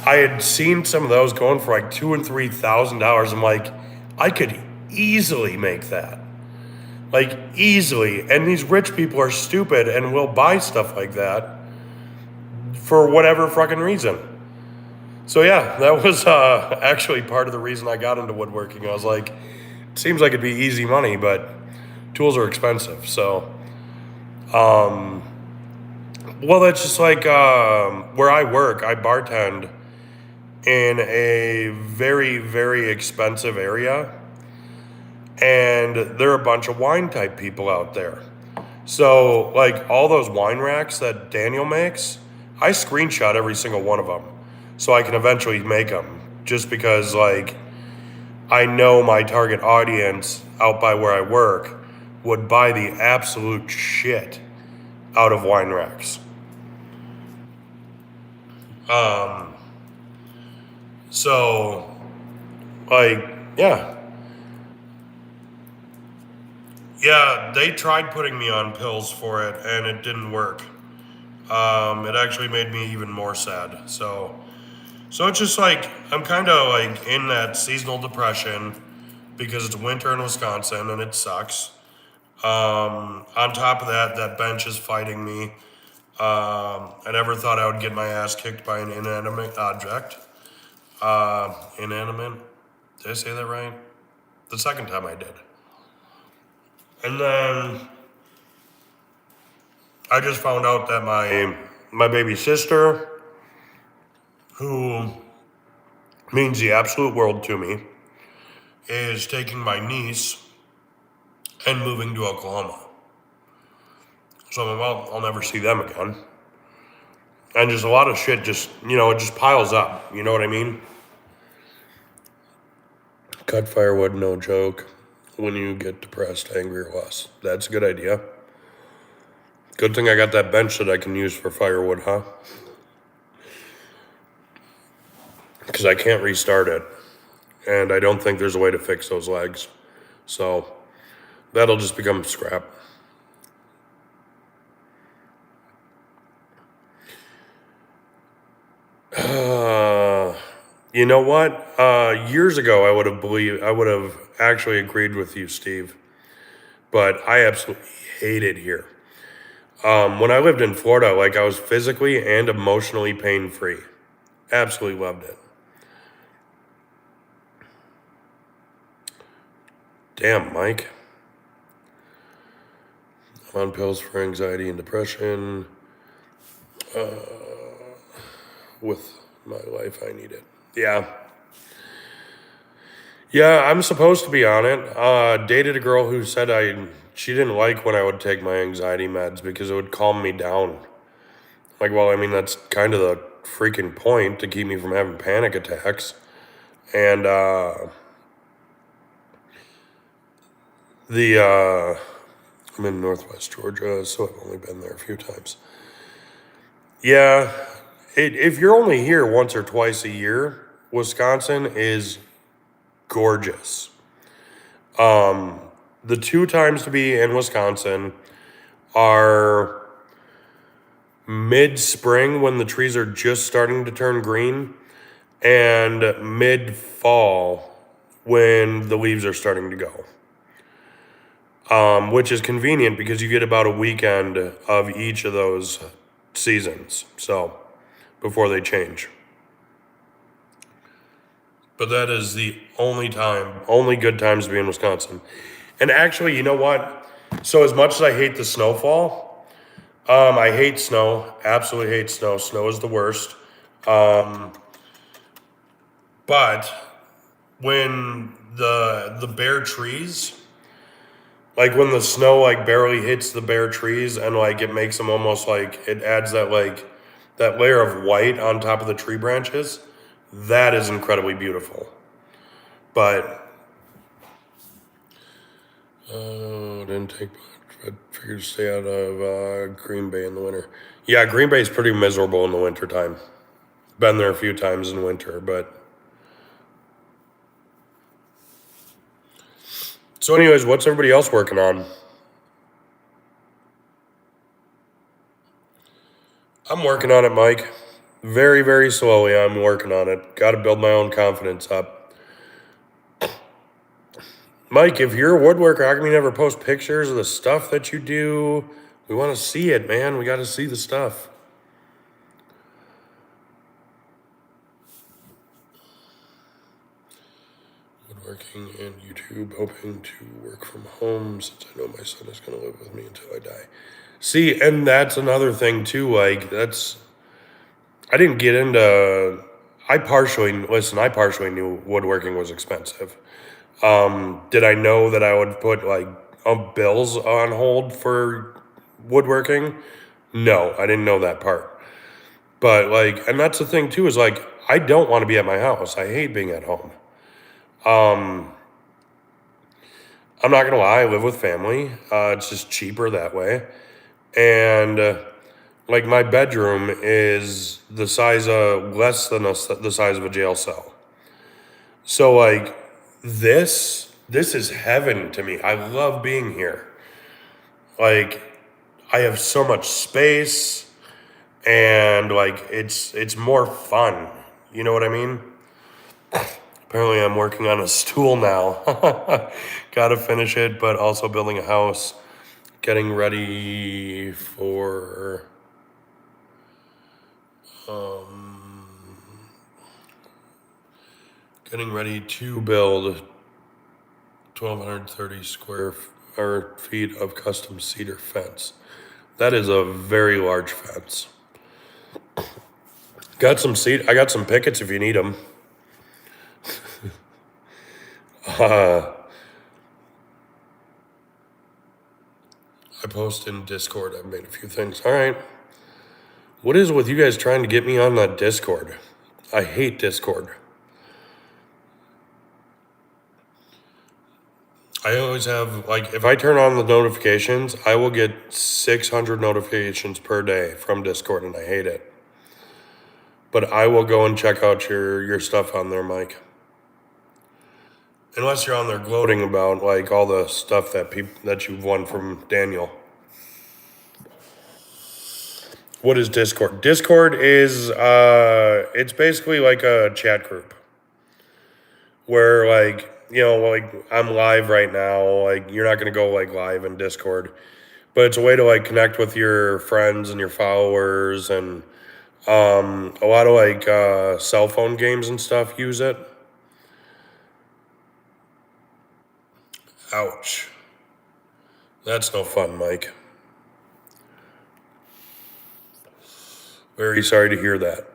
I had seen some of those going for like $2,000 and $3,000. I'm like, I could easily make that. Like, easily. And these rich people are stupid and will buy stuff like that for whatever fucking reason. So yeah, that was actually part of the reason I got into woodworking. I was like, it seems like it'd be easy money, but tools are expensive. So, well, that's just like where I work. I bartend in a very, very expensive area, and there are a bunch of wine type people out there. So, like, all those wine racks that Daniel makes, I screenshot every single one of them so I can eventually make them, just because, like, I know my target audience out by where I work would buy the absolute shit out of wine racks. So, like, yeah. Yeah, they tried putting me on pills for it, and it didn't work. It actually made me even more sad. So it's just like, I'm kind of like in that seasonal depression because it's winter in Wisconsin and it sucks. On top of that, that bench is fighting me. I never thought I would get my ass kicked by an inanimate object. Inanimate? Did I say that right? The second time I did. And then I just found out that my baby sister, who means the absolute world to me, is taking my niece and moving to Oklahoma. So I'm like, well, I'll never see them again. And just a lot of shit just, it just piles up. You know what I mean? Cut firewood, no joke. When you get depressed, angry, or less. That's a good idea. Good thing I got that bench that I can use for firewood, huh? Because I can't restart it. And I don't think there's a way to fix those legs. So that'll just become scrap. You know what? Years ago, I would have actually agreed with you, Steve. But I absolutely hate it here. When I lived in Florida, like, I was physically and emotionally pain-free. Absolutely loved it. Damn, Mike. I'm on pills for anxiety and depression. With my life, I need it. Yeah. Yeah, I'm supposed to be on it. Dated a girl who said she didn't like when I would take my anxiety meds because it would calm me down. Like, well, I mean, that's kind of the freaking point, to keep me from having panic attacks. And I'm in Northwest Georgia, so I've only been there a few times. Yeah, if you're only here once or twice a year, Wisconsin is gorgeous. The 2 times to be in Wisconsin are mid-spring when the trees are just starting to turn green, and mid-fall when the leaves are starting to go. Which is convenient because you get about a weekend of each of those seasons, so before they change. But that is the only good times to be in Wisconsin. And actually, you know what? So as much as I hate the snowfall, I hate snow, absolutely hate snow. Snow is the worst. But when the bare trees, like when the snow like barely hits the bare trees and like it makes them almost like it adds that like that layer of white on top of the tree branches, that is incredibly beautiful. But didn't take much. I figured to stay out of Green Bay in the winter. Yeah, Green Bay is pretty miserable in the wintertime. Been there a few times in winter, but. So anyways, what's everybody else working on? I'm working on it, Mike. Very, very slowly, I'm working on it. Got to build my own confidence up. Mike, if you're a woodworker, how come you never post pictures of the stuff that you do? We want to see it, man. We got to see the stuff. Woodworking and YouTube, hoping to work from home since I know my son is going to live with me until I die. See, and that's another thing too. Like, I didn't get into. I partially knew woodworking was expensive. Did I know that I would put like bills on hold for woodworking? No, I didn't know that part. But like, and that's the thing too, is like, I don't want to be at my house. I hate being at home. I'm not gonna lie, I live with family. It's just cheaper that way. And like my bedroom is the size of less than the size of a jail cell. So like this is heaven to me. I love being here. Like I have so much space and like it's more fun. You know what I mean? Apparently I'm working on a stool now. Gotta finish it, but also building a house. Getting ready for getting ready to build 1,230 square feet of custom cedar fence. That is a very large fence. I got some pickets if you need them. I post in Discord. I've made a few things. All right. What is it with you guys trying to get me on that Discord? I hate Discord. I always have, like, if I turn on the notifications, I will get 600 notifications per day from Discord, and I hate it. But I will go and check out your stuff on there, Mike. Unless you're on there gloating about, like, all the stuff that you've won from Daniel. What is Discord? Discord is, it's basically like a chat group. Where, like, you know, like, I'm live right now. Like, you're not going to go, like, live in Discord. But it's a way to, like, connect with your friends and your followers. And a lot of, like, cell phone games and stuff use it. Ouch. That's no fun, Mike. Very sorry to hear that.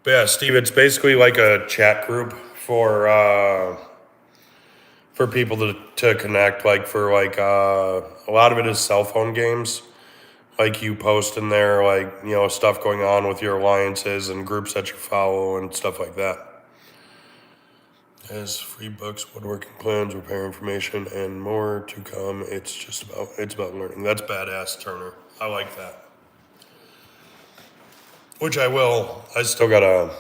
But yeah, Steve, it's basically like a chat group for people to connect. Like for like a lot of it is cell phone games. Like you post in there, like stuff going on with your alliances and groups that you follow and stuff like that. Has free books, woodworking plans, repair information, and more to come. It's about learning. That's badass, Turner. I like that. Which I will. I still gotta.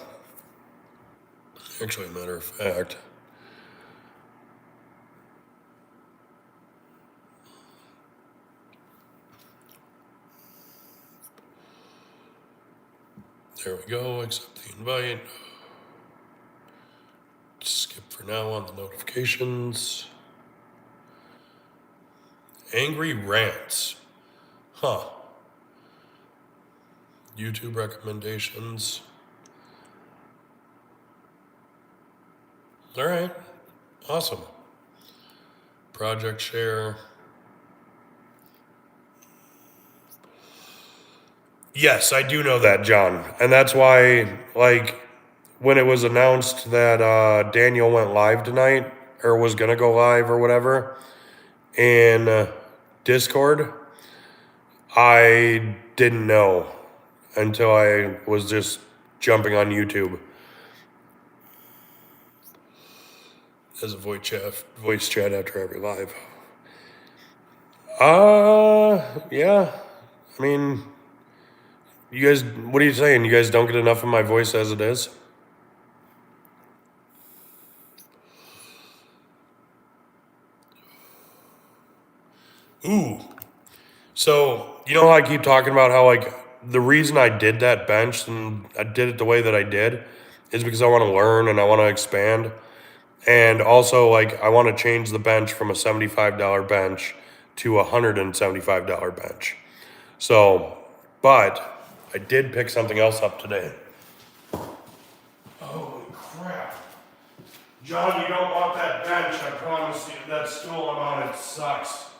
Actually, matter of fact, there we go. Accept the invite. Skip for now on the notifications. Angry rants. Huh. YouTube recommendations. All right. Awesome. Project share. Yes, I do know that, John. And that's why, like, when it was announced that Daniel went live tonight, or was going to go live or whatever, in Discord, I didn't know until I was just jumping on YouTube. As a voice chat after every live. Yeah. I mean, you guys, what are you saying? You guys don't get enough of my voice as it is? Ooh. So, you know how I keep talking about how, like, the reason I did that bench and I did it the way that I did is because I want to learn and I want to expand. And also, like, I want to change the bench from a $75 bench to a $175 bench. So, but I did pick something else up today. Holy crap. John, you don't want that bench. I promise you. That stool I'm on, it sucks.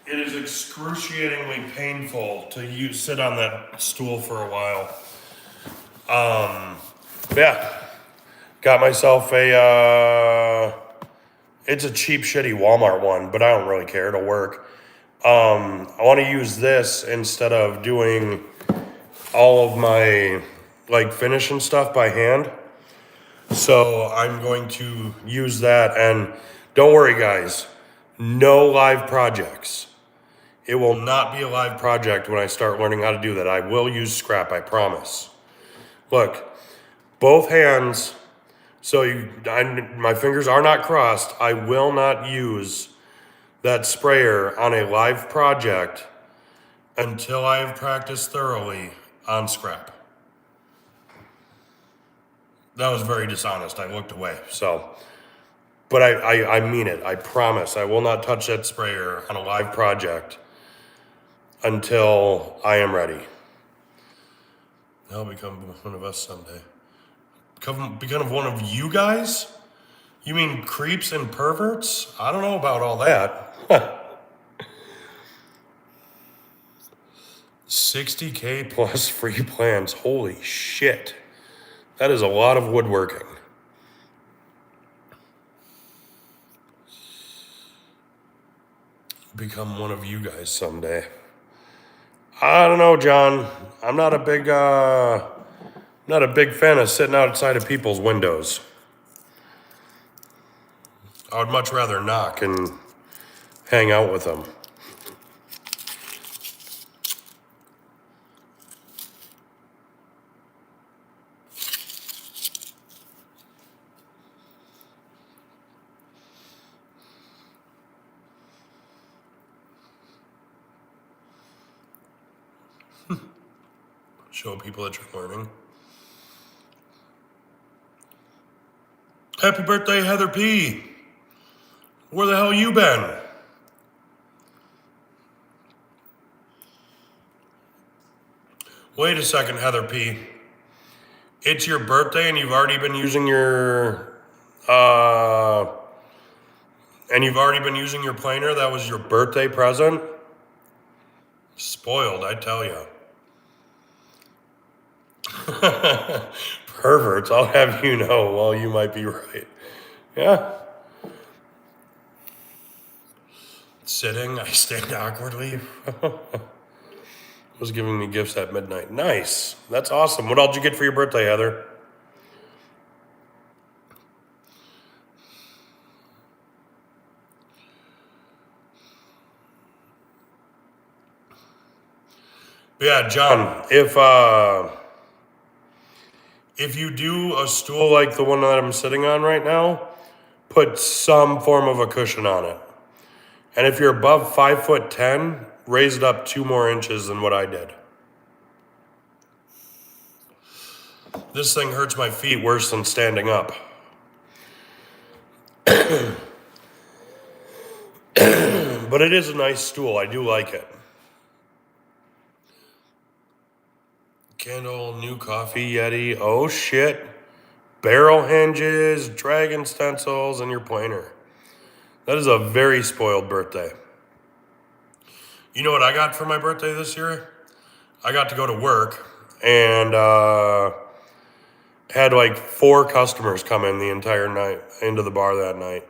It is excruciatingly painful to sit on that stool for a while. Yeah. Got myself it's a cheap, shitty Walmart one, but I don't really care. It'll work. I want to use this instead of doing all of my like finishing stuff by hand. So I'm going to use that, and don't worry guys, no live projects. It will not be a live project when I start learning how to do that. I will use scrap, I promise. Look, both hands, so my fingers are not crossed. I will not use that sprayer on a live project until I have practiced thoroughly on scrap. That was very dishonest. I looked away. But I mean it. I promise. I will not touch that sprayer on a live project until I am ready. I'll become one of us someday. Become one of you guys? You mean creeps and perverts? I don't know about all that. 60K plus free plans. Holy shit. That is a lot of woodworking. Become one of you guys someday. I don't know, John. I'm not a big fan of sitting outside of people's windows. I would much rather knock and hang out with them. Show people that you're learning. Happy birthday, Heather P. Where the hell you been? Wait a second, Heather P. It's your birthday and you've already been using your planer. That was your birthday present? Spoiled, I tell you. Perverts, I'll have you know. Well, you might be right. Yeah. Sitting, I stand awkwardly. Was giving me gifts at midnight. Nice. That's awesome. What else did you get for your birthday, Heather? Yeah, John, if you do a stool like the one that I'm sitting on right now, put some form of a cushion on it. And if you're above 5'10", raise it up 2 more inches than what I did. This thing hurts my feet worse than standing up. But it is a nice stool. I do like it. Candle, new coffee, Yeti. Oh shit. Barrel hinges, dragon stencils, and your pointer. That is a very spoiled birthday. You know what I got for my birthday this year? I got to go to work and had like 4 customers come in the entire night, into the bar that night.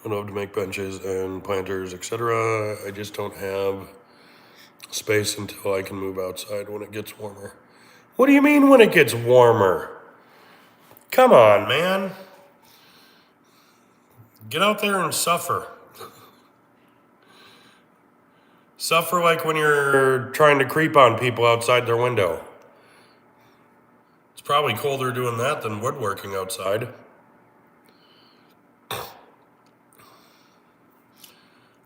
I love to make benches and planters, etc. I just don't have space until I can move outside when it gets warmer. What do you mean when it gets warmer? Come on, man. Get out there and suffer. Suffer like when you're trying to creep on people outside their window. It's probably colder doing that than woodworking outside.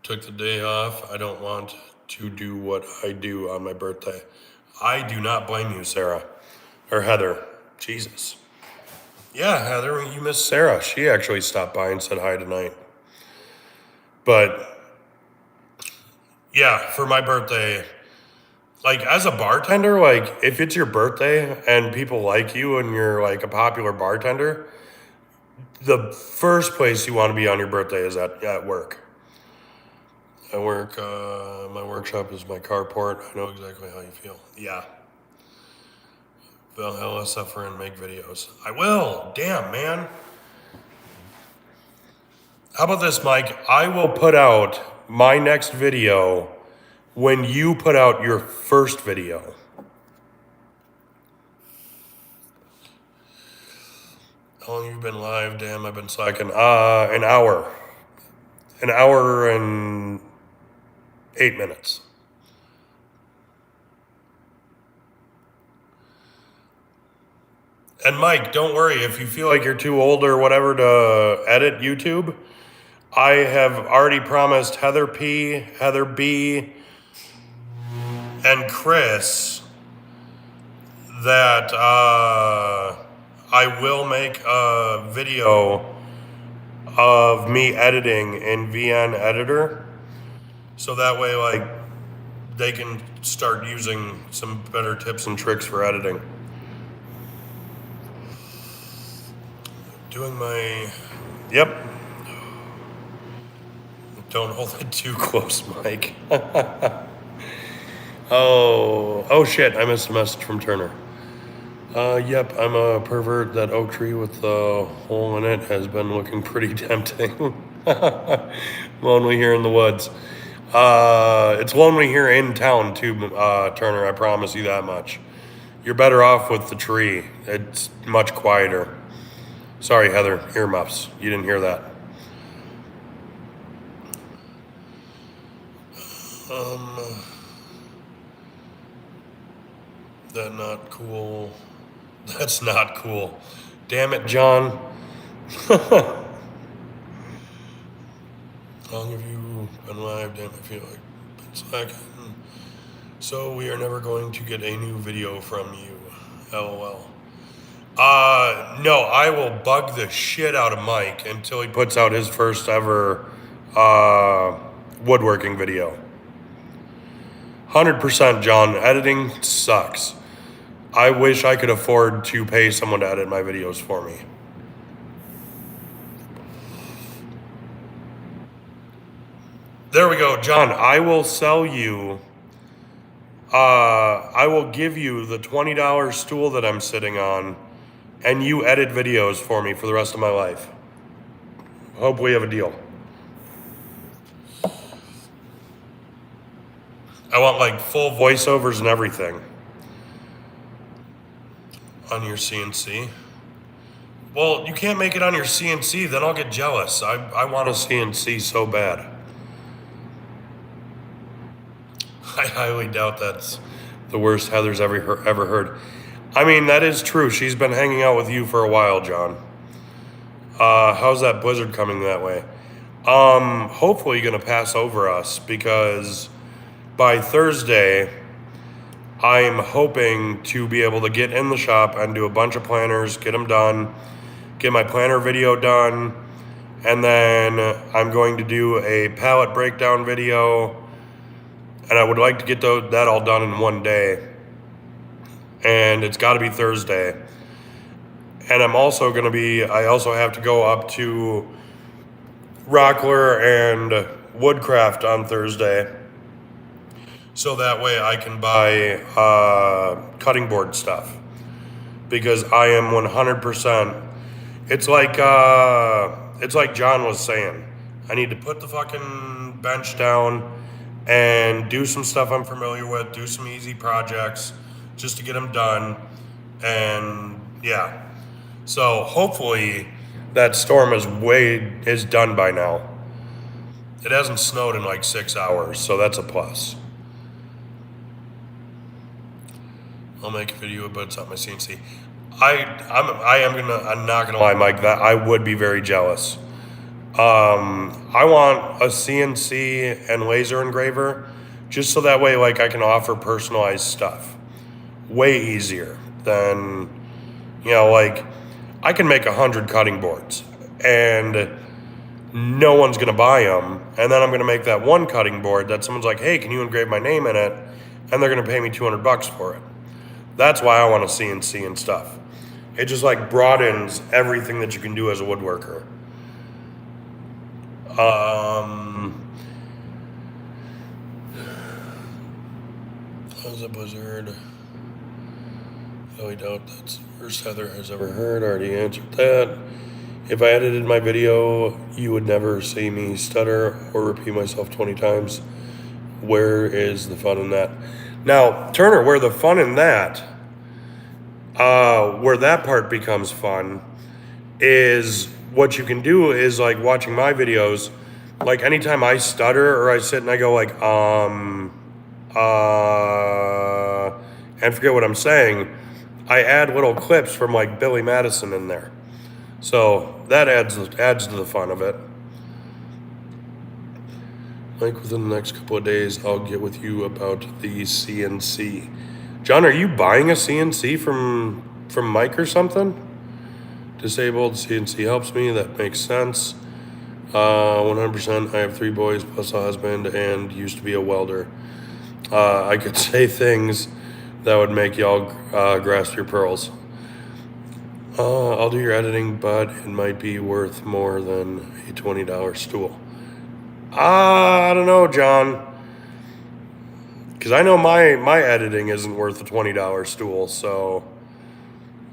Took the day off. I don't want to do what I do on my birthday. I do not blame you, Sarah. Or Heather. Jesus. Yeah, Heather, you missed Sarah. She actually stopped by and said hi tonight. But yeah, for my birthday, like as a bartender, like if it's your birthday and people like you and you're like a popular bartender, the first place you want to be on your birthday is at work. I work, my workshop is my carport. I know exactly how you feel. Yeah. Valhalla, suffer, and make videos. I will. Damn, man. How about this, Mike? I will put out my next video when you put out your first video. How long have you been live? Damn, I've been slacking. An hour. An hour and 8 minutes. And Mike, don't worry if you feel like you're too old or whatever to edit YouTube. I have already promised Heather P, Heather B, and Chris that I will make a video of me editing in VN Editor. So that way, like, they can start using some better tips and tricks for editing. Doing my, yep. Don't hold it too close, Mike. Oh shit, I missed a message from Turner. Yep, I'm a pervert. That oak tree with the hole in it has been looking pretty tempting. Lonely here in the woods. It's lonely here in town too, Turner, I promise you that much. You're better off with the tree. It's much quieter. Sorry, Heather, earmuffs. You didn't hear that. That not cool. That's not cool. Damn it, John. How long have you been live? Damn, I feel like it's slacking. So we are never going to get a new video from you. LOL. No, I will bug the shit out of Mike until he puts out his first ever woodworking video. 100%, John. Editing sucks. I wish I could afford to pay someone to edit my videos for me. There we go, John. I will sell you I will give you the $20 stool that I'm sitting on, and you edit videos for me for the rest of my life. Hope we have a deal. I want like full voiceovers and everything on your CNC. Well, you can't make it on your CNC, then I'll get jealous. I want a CNC so bad. I highly doubt that's the worst Heather's ever heard. I mean, that is true. She's been hanging out with you for a while, John. How's that blizzard coming that way? Hopefully you're gonna pass over us, because by Thursday, I'm hoping to be able to get in the shop and do a bunch of planners, get them done, get my planner video done, and then I'm going to do a pallet breakdown video, and I would like to get that all done in one day, and it's got to be Thursday. And I also have to go up to Rockler and Woodcraft on Thursday, so that way I can buy cutting board stuff, because I am 100%. It's like John was saying. I need to put the fucking bench down and do some stuff I'm familiar with, do some easy projects just to get them done, and yeah. So hopefully that storm is done by now. It hasn't snowed in like 6 hours, so that's a plus. I'll make a video, but it's not my CNC. I'm not gonna lie, Mike, that I would be very jealous. I want a CNC and laser engraver, just so that way, like, I can offer personalized stuff. Way easier than, like, I can make 100 cutting boards, and no one's gonna buy them, and then I'm gonna make that one cutting board that someone's like, hey, can you engrave my name in it? And they're gonna pay me $200 for it. That's why I want a CNC and stuff. It just like broadens everything that you can do as a woodworker. How's a blizzard? I doubt that's the worst Heather has ever heard. I already answered that. If I edited my video, you would never see me stutter or repeat myself 20 times. Where is the fun in that? Now, Turner, where the fun in that, where that part becomes fun, is what you can do is like watching my videos. Like anytime I stutter or I sit and I go like, and forget what I'm saying, I add little clips from like Billy Madison in there. So that adds to the fun of it. Like within the next couple of days, I'll get with you about the CNC. John, are you buying a CNC from Mike or something? Disabled, CNC helps me, that makes sense. 100%, I have 3 boys plus a husband and used to be a welder. I could say things that would make y'all grasp your pearls. I'll do your editing, but it might be worth more than a $20 stool. I don't know, John. Because I know my editing isn't worth a $20 stool, so...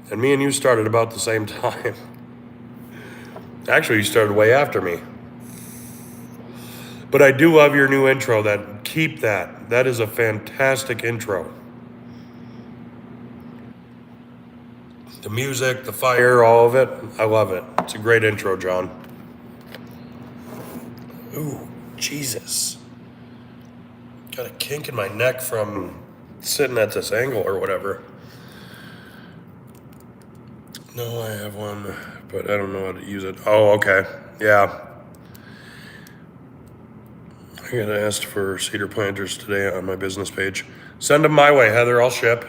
And me and you started about the same time. Actually, you started way after me. But I do love your new intro. Keep that. That is a fantastic intro. The music, the fire, all of it. I love it. It's a great intro, John. Ooh, Jesus. Got a kink in my neck from sitting at this angle or whatever. No, I have one, but I don't know how to use it. Oh, okay. Yeah. I got asked for cedar planters today on my business page. Send them my way, Heather. I'll ship.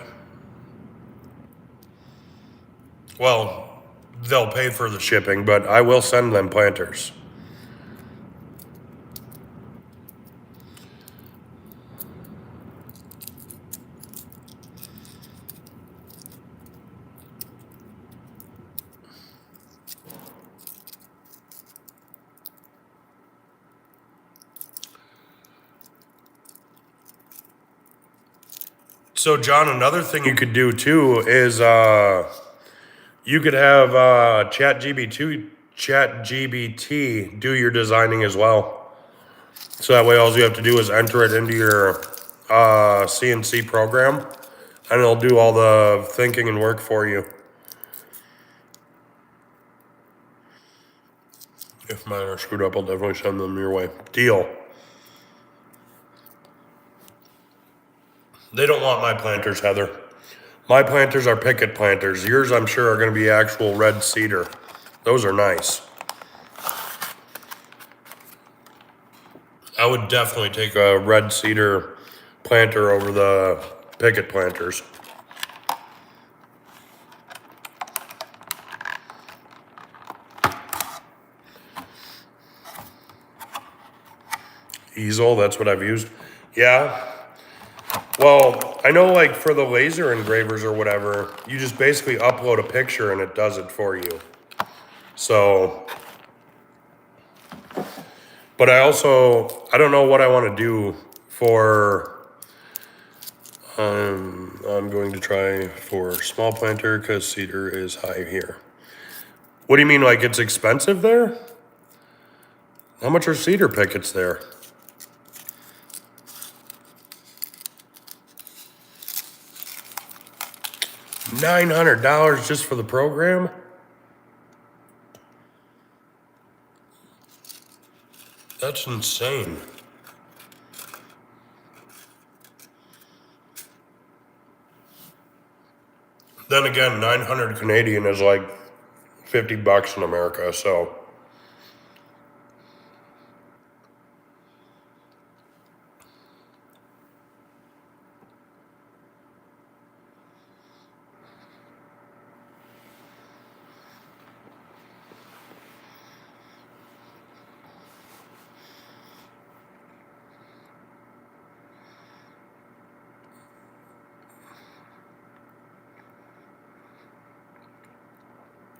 Well, they'll pay for the shipping, but I will send them planters. So, John, another thing you could do too is you could have ChatGPT do your designing as well. So that way, all you have to do is enter it into your CNC program, and it'll do all the thinking and work for you. If mine are screwed up, I'll definitely send them your way. Deal. They don't want my planters, Heather. My planters are picket planters. Yours, I'm sure, are going to be actual red cedar. Those are nice. I would definitely take a red cedar planter over the picket planters. Easel, that's what I've used. Yeah. Well, I know like for the laser engravers or whatever, you just basically upload a picture and it does it for you. So, but I don't know what I want to do for, I'm going to try for small planter because cedar is high here. What do you mean, like it's expensive there? How much are cedar pickets there? $900 just for the program? That's insane. Then again, 900 Canadian is like $50 in America, so.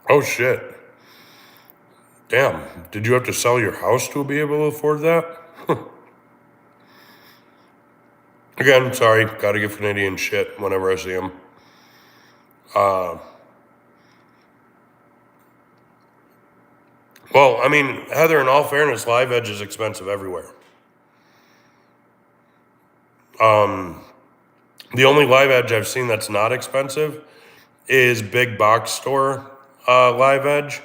Oh shit. Damn, did you have to sell your house to be able to afford that? Again, sorry, gotta give Canadian shit whenever I see them. Well, I mean, Heather, in all fairness, live edge is expensive everywhere. The only live edge I've seen that's not expensive is big box store live edge,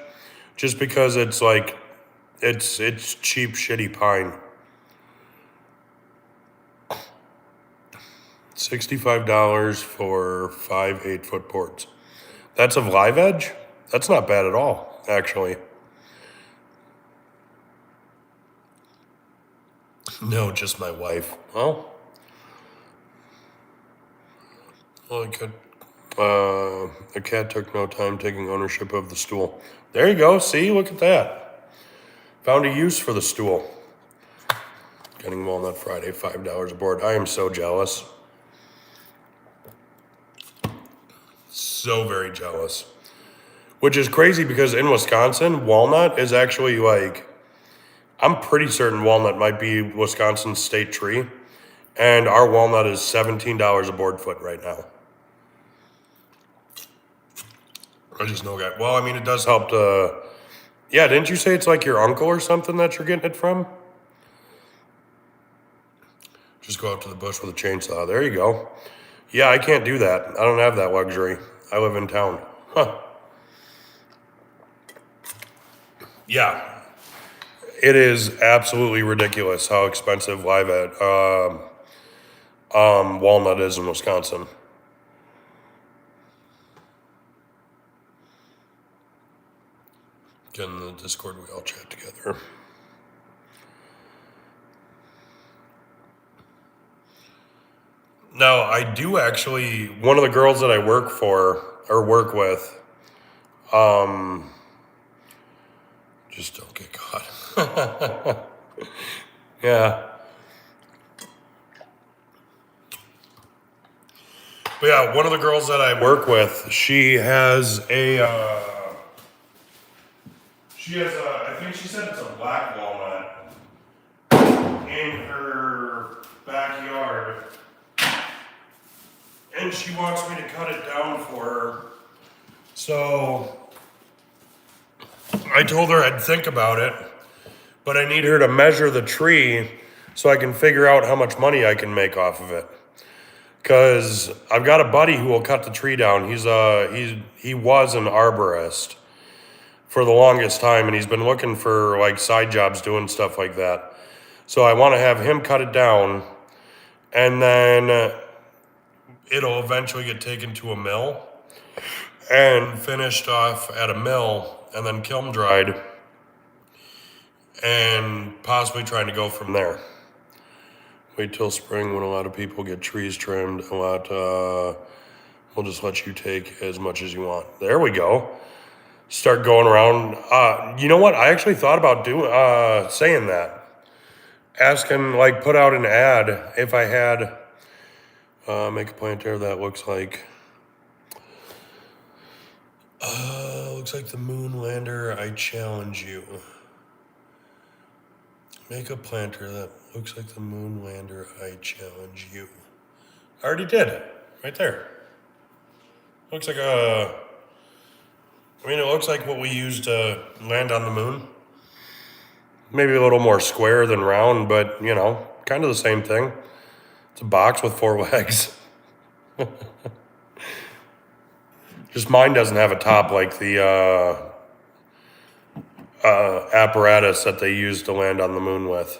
just because it's like, it's cheap, shitty pine. $65 for 5 8-foot boards. That's of live edge? That's not bad at all, actually. No, just my wife. Well, the cat took no time taking ownership of the stool. There you go. See, look at that. Found a use for the stool. Getting Walnut Friday, $5 a board. I am so jealous. So very jealous. Which is crazy because in Wisconsin, walnut is actually like, I'm pretty certain walnut might be Wisconsin's state tree. And our walnut is $17 a board foot right now. I just know that. Well, I mean, it does help to. Yeah, didn't you say it's like your uncle or something that you're getting it from? Just go out to the bush with a chainsaw. There you go. Yeah, I can't do that. I don't have that luxury. I live in town. Huh. Yeah. It is absolutely ridiculous how expensive live at walnut is in Wisconsin. Get in the Discord, we all chat together. No, I do actually. One of the girls that I work for or work with, just don't get caught. Yeah. But yeah, one of the girls that I work with, she has I think she said it's a black walnut in her backyard. and she wants me to cut it down for her. So I told her I'd think about it, but I need her to measure the tree so I can figure out how much money I can make off of it. Cause I've got a buddy who will cut the tree down. He was an arborist for the longest time, and he's been looking for like side jobs doing stuff like that. So I want to have him cut it down, and then it'll eventually get taken to a mill and finished off at a mill and then kiln dried and possibly trying to go from there. Wait till spring when a lot of people get trees trimmed. We'll just let you take as much as you want. There we go. Start going around. You know what? I actually thought about saying that. Asking, like, put out an ad if I had make a planter that looks like the moon lander. I challenge you. Make a planter that looks like the moon lander. I challenge you. I already did. Right there. Looks like it looks like what we used to land on the moon. Maybe a little more square than round, but, kind of the same thing. It's a box with 4 legs. Just mine doesn't have a top like the apparatus that they used to land on the moon with.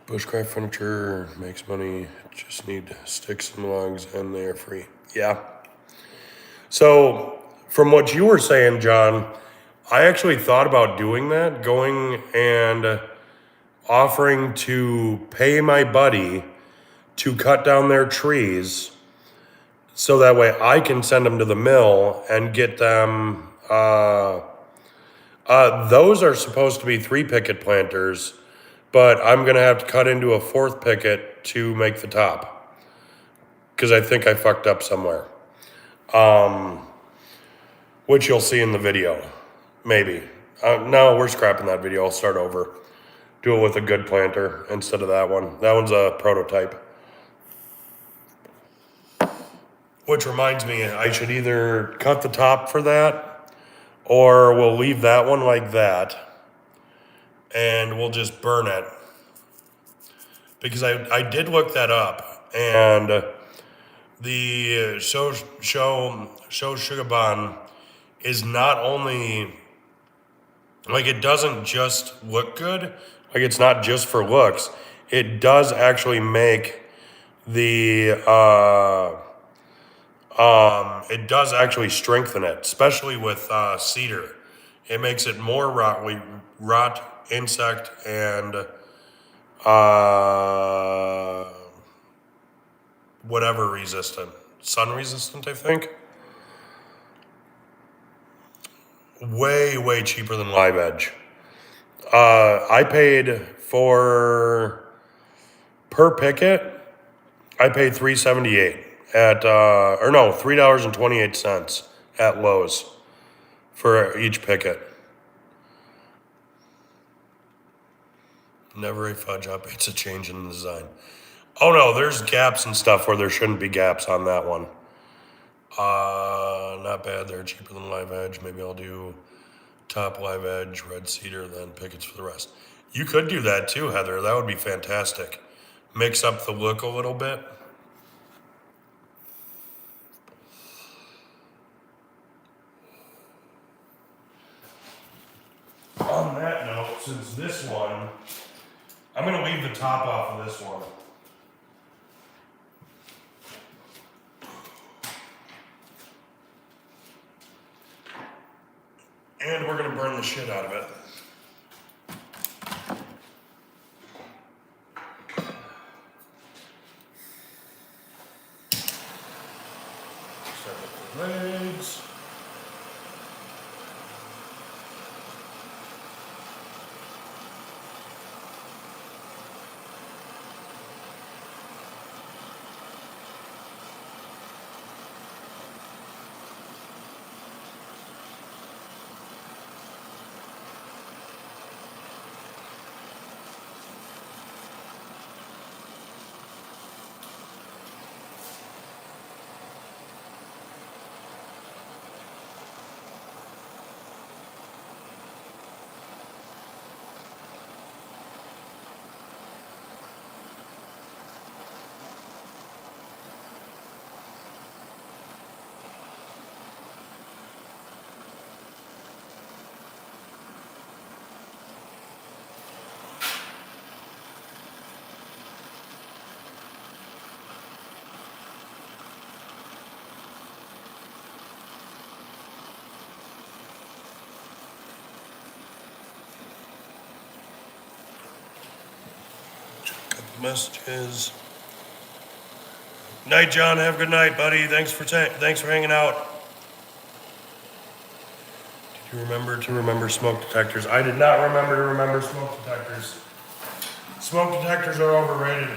Bushcraft furniture makes money. Just need sticks and logs, and they are free. Yeah. So, from what you were saying, John, I actually thought about doing that, going and offering to pay my buddy to cut down their trees so that way I can send them to the mill and get them. Those are supposed to be 3 picket planters, but I'm going to have to cut into a 4th picket to make the top because I think I fucked up somewhere. Which you'll see in the video, maybe. No, we're scrapping that video. I'll start over. Do it with a good planter instead of that one. That one's a prototype. Which reminds me, I should either cut the top for that, or we'll leave that one like that, and we'll just burn it. Because I did look that up, and the Shoshugaban is not only, like, it doesn't just look good, like it's not just for looks, it does actually make it does actually strengthen it, especially with cedar. It makes it more rot, insect, and whatever resistant. Sun resistant, I think. Way, way cheaper than live edge. I paid per picket, I paid $3.78 at $3.28 at Lowe's for each picket. Never a fudge up. It's a change in the design. Oh no, there's gaps and stuff where there shouldn't be gaps on that one. Not bad. They're cheaper than live edge. Maybe I'll do top live edge, red cedar, then pickets for the rest. You could do that too, Heather. That would be fantastic. Mix up the look a little bit. On that note, since this one, I'm going to leave the top off of this one. And we're going to burn the shit out of it. Start with the legs. Messages. Night, John. Have a good night, buddy. Thanks for hanging out. Did you remember smoke detectors? I did not remember smoke detectors. Smoke detectors are overrated.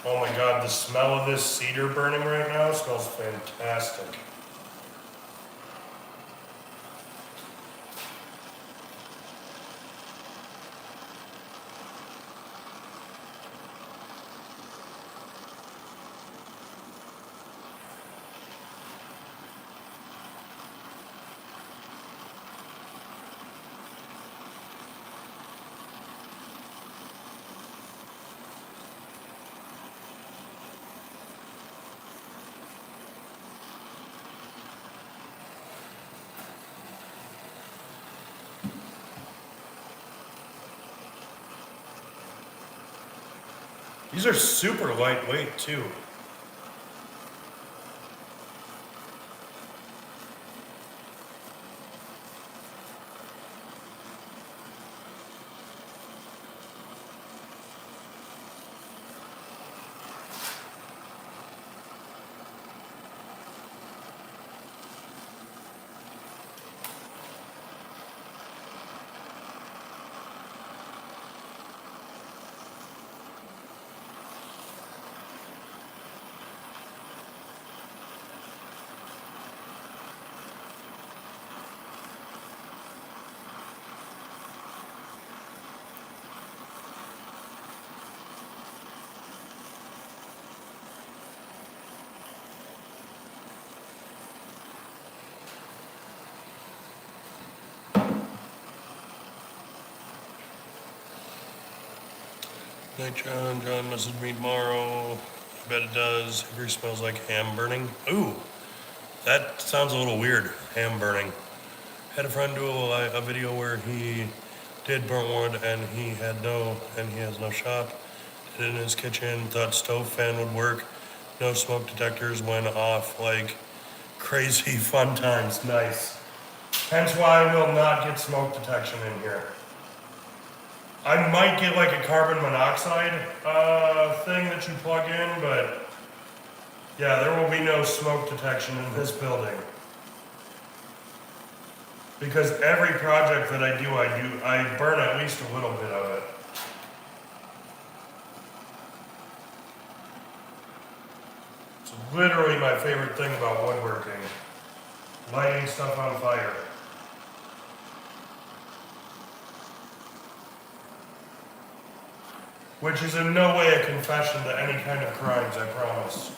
Oh my god, the smell of this cedar burning right now smells fantastic. These are super lightweight too. Night, John. John messaged me tomorrow. I bet it does. Hickory smells like ham burning. Ooh, that sounds a little weird. Ham burning. Had a friend do a video where he did burnt wood and he has no shop. Did it in his kitchen. Thought stove fan would work. No smoke detectors. Went off like crazy. Fun times. Nice. Hence why I will not get smoke detection in here. I might get like a carbon monoxide thing that you plug in, but yeah, there will be no smoke detection in this building. Because every project that I burn at least a little bit of it. It's literally my favorite thing about woodworking. Lighting stuff on fire. Which is in no way a confession to any kind of crimes, I promise.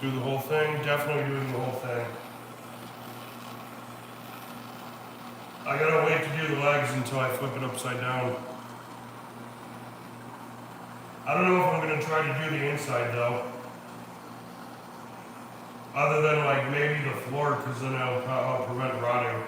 Do the whole thing, definitely doing the whole thing. I gotta wait to do the legs until I flip it upside down. I don't know if I'm gonna try to do the inside though. Other than like maybe the floor, because then I'll prevent rotting.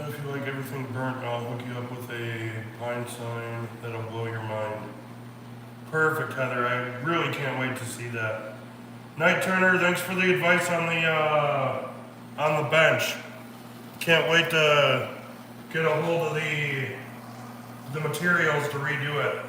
If you like everything burnt, I'll hook you up with a pine sign that'll blow your mind. Perfect, Heather. I really can't wait to see that. Night Turner, thanks for the advice on the bench. Can't wait to get a hold of the materials to redo it.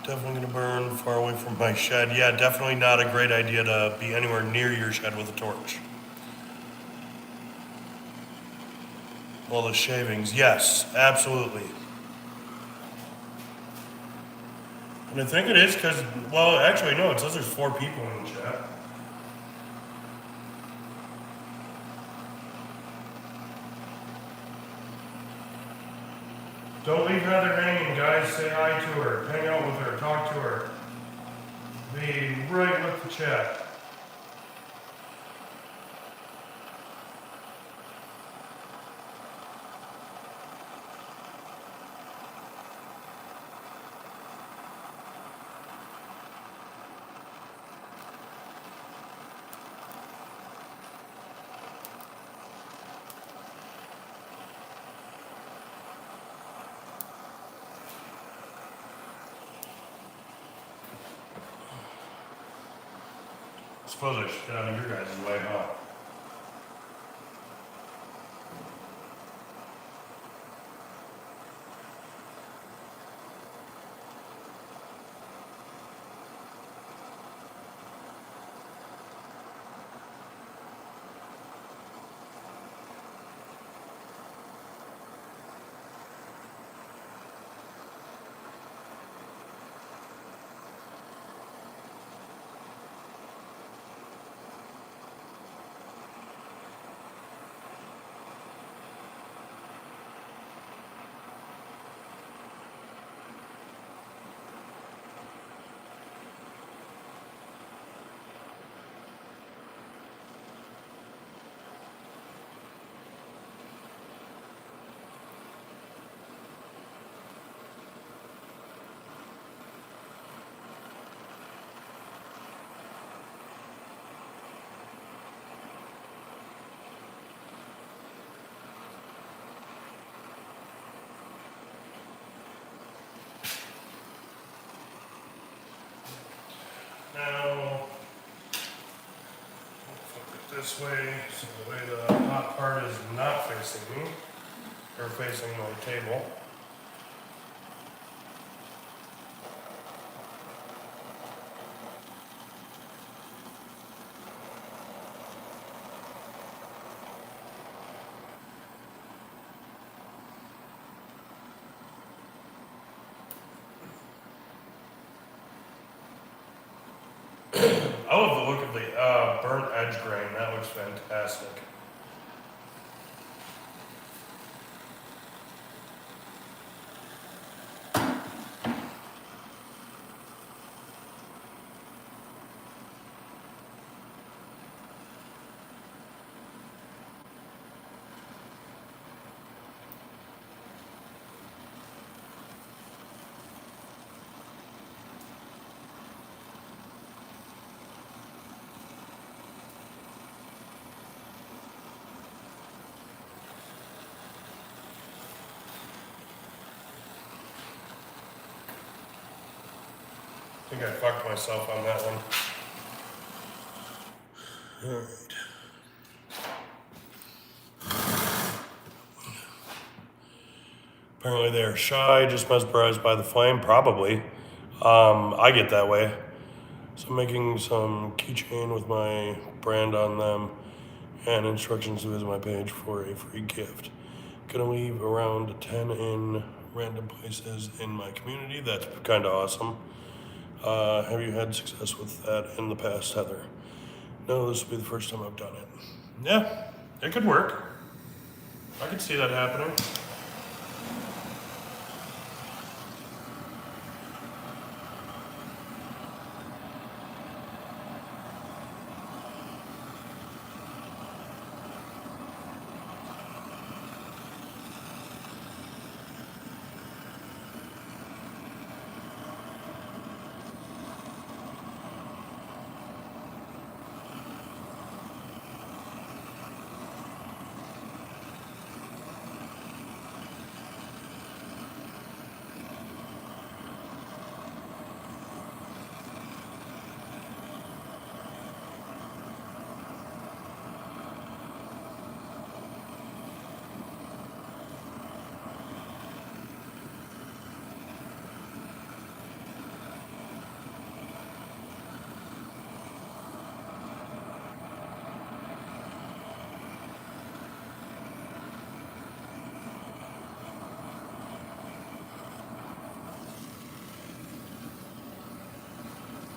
Definitely gonna burn far away from my shed. Yeah, definitely not a great idea to be anywhere near your shed with a torch. Well, the shavings, yes, absolutely. And I think it is because, well, actually, no, it says there's 4 people in the chat. Don't leave Heather hanging, guys. Say hi to her. Hang out with her. Talk to her. Be right with the chat. I suppose I should get out of your guys' way, huh? this way, so the way the hot part is not facing me, or facing my table. I love the look of the burnt edge grain. That looks fantastic. I think I fucked myself on that one. Alright. Apparently they are shy, just mesmerized by the flame. Probably. I get that way. So I'm making some keychain with my brand on them and instructions to visit my page for a free gift. Gonna leave around 10 in random places in my community. That's kind of awesome. Have you had success with that in the past, Heather? No, this will be the first time I've done it. Yeah, it could work. I could see that happening.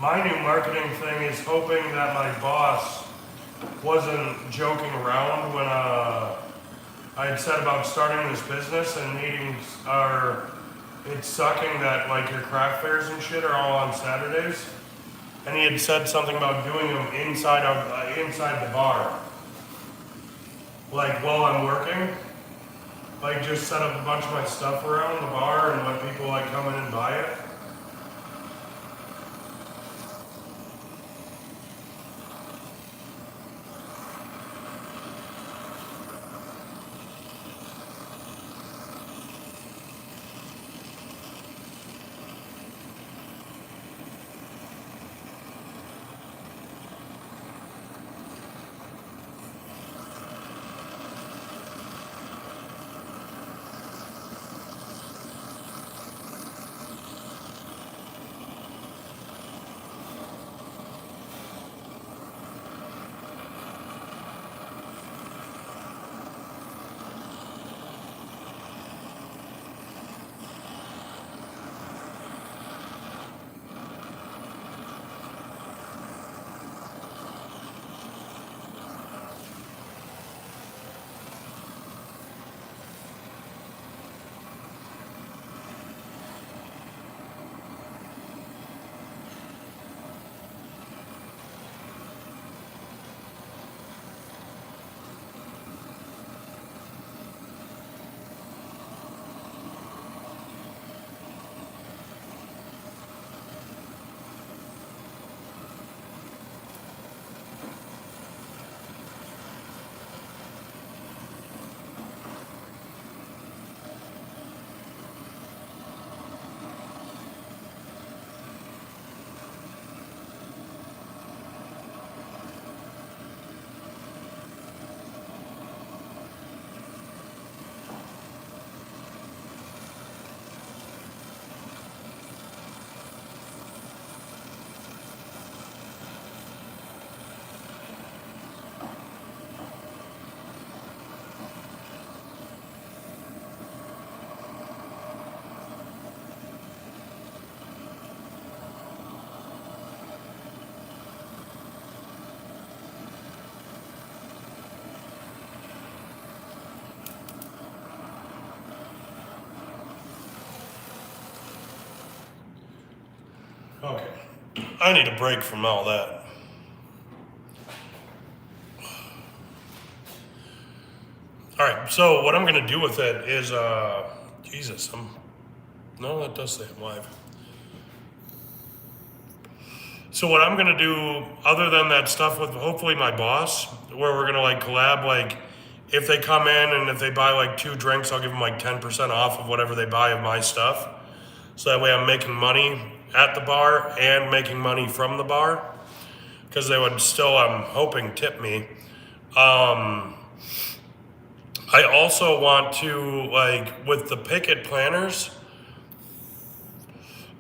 My new marketing thing is hoping that my boss wasn't joking around when I had said about starting this business and meetings are, it's sucking that like your craft fairs and shit are all on Saturdays. And he had said something about doing them inside the bar. Like while I'm working, like just set up a bunch of my stuff around the bar and let people like come in and buy it. I need a break from all that. All right, so what I'm gonna do with it is, Jesus, no, that does say I'm live. So what I'm gonna do, other than that stuff with hopefully my boss, where we're gonna like collab, like if they come in and if they buy like 2 drinks, I'll give them like 10% off of whatever they buy of my stuff. So that way I'm making money at the bar and making money from the bar, because they would still, I'm hoping, tip me. I also want to, like, with the picket planters,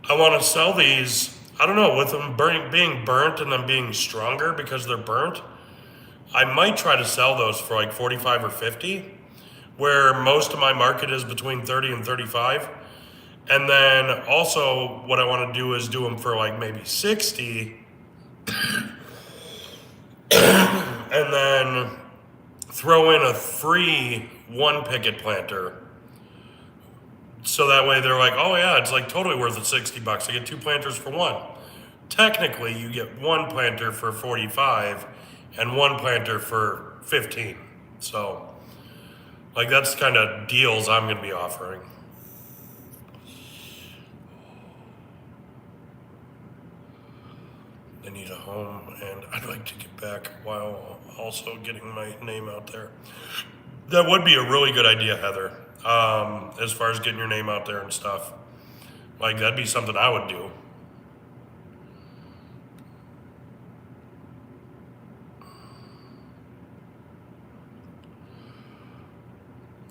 I want to sell these. I don't know, with them being burnt and them being stronger because they're burnt. I might try to sell those for like 45 or 50, where most of my market is between 30 and 35. And then also what I want to do is do them for like maybe 60, and then throw in a free 1 picket planter. So that way they're like, oh yeah, it's like totally worth it, $60. I get 2 planters for 1. Technically, you get 1 planter for 45 and 1 planter for 15. So, like, that's the kind of deals I'm going to be offering. I need a home, and I'd like to get back while also getting my name out there. That would be a really good idea, Heather, as far as getting your name out there and stuff. Like, that'd be something I would do.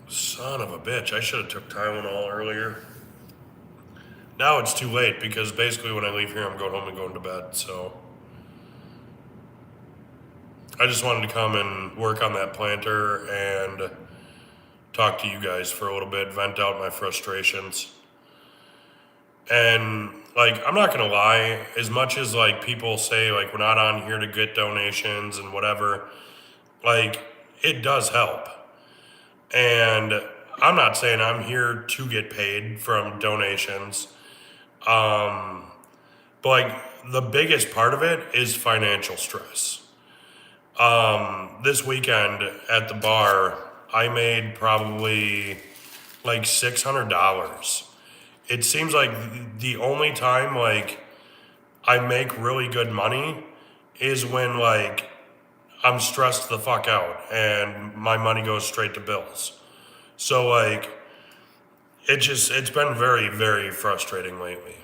Son of a bitch, I should have took Tylenol earlier. Now it's too late because basically when I leave here, I'm going home and going to bed. So I just wanted to come and work on that planter and talk to you guys for a little bit, vent out my frustrations. And like, I'm not gonna lie, as much as like people say like we're not on here to get donations and whatever, like it does help. And I'm not saying I'm here to get paid from donations. But like the biggest part of it is financial stress. This weekend at the bar, I made probably like $600. It seems like the only time like I make really good money is when like I'm stressed the fuck out and my money goes straight to bills. So like it's been very, very frustrating lately.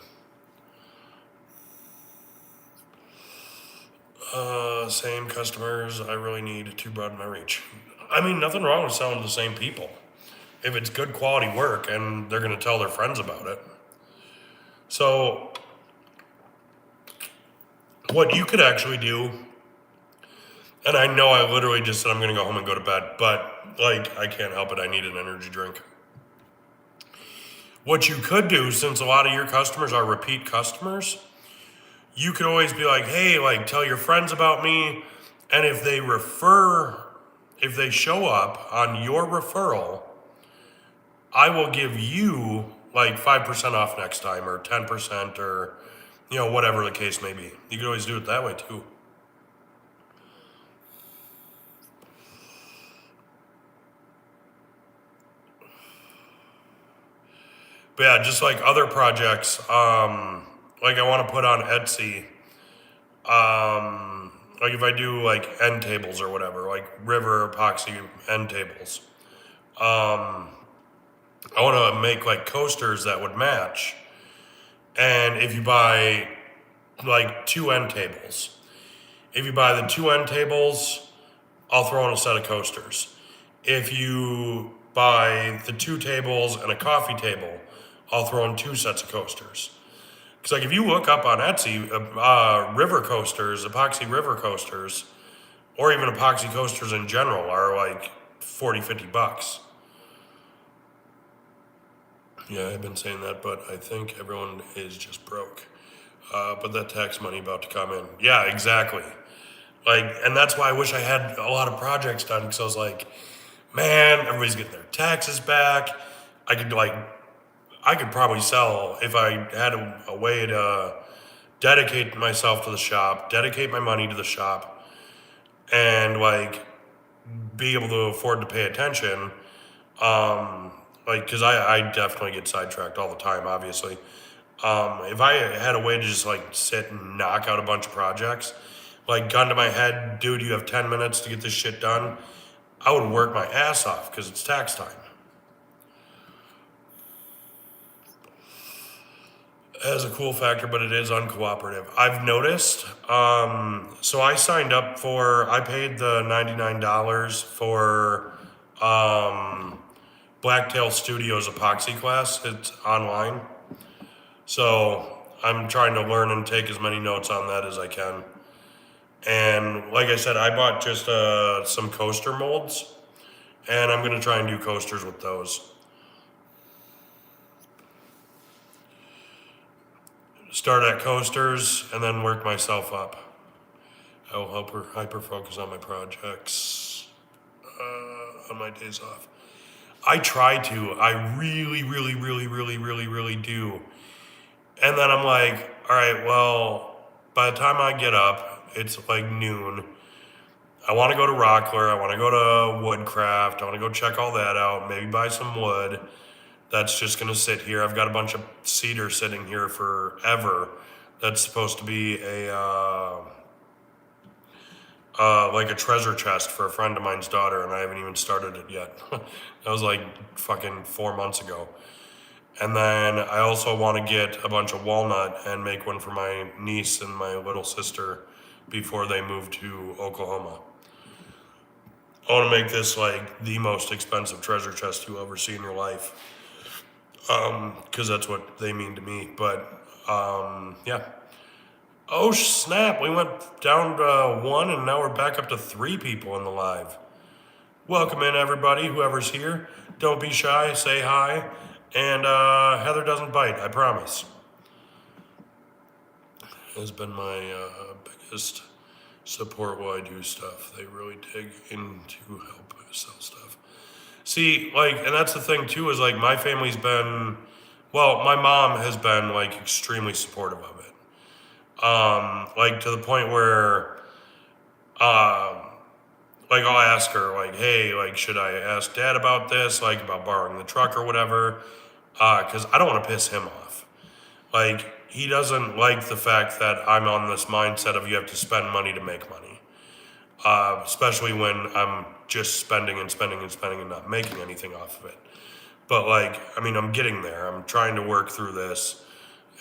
Same customers. I really need to broaden my reach. I mean, nothing wrong with selling to the same people. If it's good quality work and they're going to tell their friends about it. So, what you could actually do, and I know I literally just said I'm going to go home and go to bed, but like, I can't help it. I need an energy drink. What you could do, since a lot of your customers are repeat customers, you could always be like, hey, like tell your friends about me. And if they show up on your referral, I will give you like 5% off next time or 10% or, whatever the case may be. You could always do it that way too. But yeah, just like other projects, like I want to put on Etsy, like if I do like end tables or whatever, like river epoxy end tables, I want to make like coasters that would match. And if you buy like 2 end tables, if you buy the 2 end tables, I'll throw in a set of coasters. If you buy the 2 tables and a coffee table, I'll throw in 2 sets of coasters. Because like if you look up on Etsy, river coasters, epoxy river coasters, or even epoxy coasters in general are like $40-$50. Yeah, I've been saying that, but I think everyone is just broke. But that tax money about to come in. Yeah, exactly. Like, and that's why I wish I had a lot of projects done, because I was like, man, everybody's getting their taxes back. I could probably sell if I had a way to dedicate myself to the shop, dedicate my money to the shop, and like be able to afford to pay attention. Like, because I definitely get sidetracked all the time, obviously. If I had a way to just like sit and knock out a bunch of projects, like gun to my head, dude, you have 10 minutes to get this shit done, I would work my ass off because it's tax time. It has a cool factor, but it is uncooperative. I've noticed. So I paid the $99 for Blacktail Studios epoxy class. It's online. So I'm trying to learn and take as many notes on that as I can. And like I said, I bought just some coaster molds, and I'm going to try and do coasters with those. Start at coasters and then work myself up. I will help her hyper focus on my projects on my days off. I try to. I really, really, really, really, really, really do. And then I'm like, all right, well, by the time I get up, it's like noon. I want to go to Rockler. I want to go to Woodcraft. I want to go check all that out. Maybe buy some wood. That's just going to sit here. I've got a bunch of cedar sitting here forever. That's supposed to be like a treasure chest for a friend of mine's daughter, and I haven't even started it yet. That was like fucking 4 months ago. And then I also want to get a bunch of walnut and make one for my niece and my little sister before they move to Oklahoma. I want to make this like the most expensive treasure chest you'll ever see in your life. Because that's what they mean to me. But yeah. Oh snap, we went down to 1 and now we're back up to 3 people in the live. Welcome in everybody, whoever's here. Don't be shy, say hi. And Heather doesn't bite, I promise. Has been my biggest support while I do stuff. They really dig into help sell stuff. See, like, and that's the thing too, is like my family's been, well, my mom has been like extremely supportive of it. Like to the point where, like I'll ask her like, hey, like, should I ask dad about this? Like about borrowing the truck or whatever? Cause I don't want to piss him off. Like he doesn't like the fact that I'm on this mindset of you have to spend money to make money. Especially when I'm just spending and spending and spending and not making anything off of it. But like, I mean, I'm getting there. I'm trying to work through this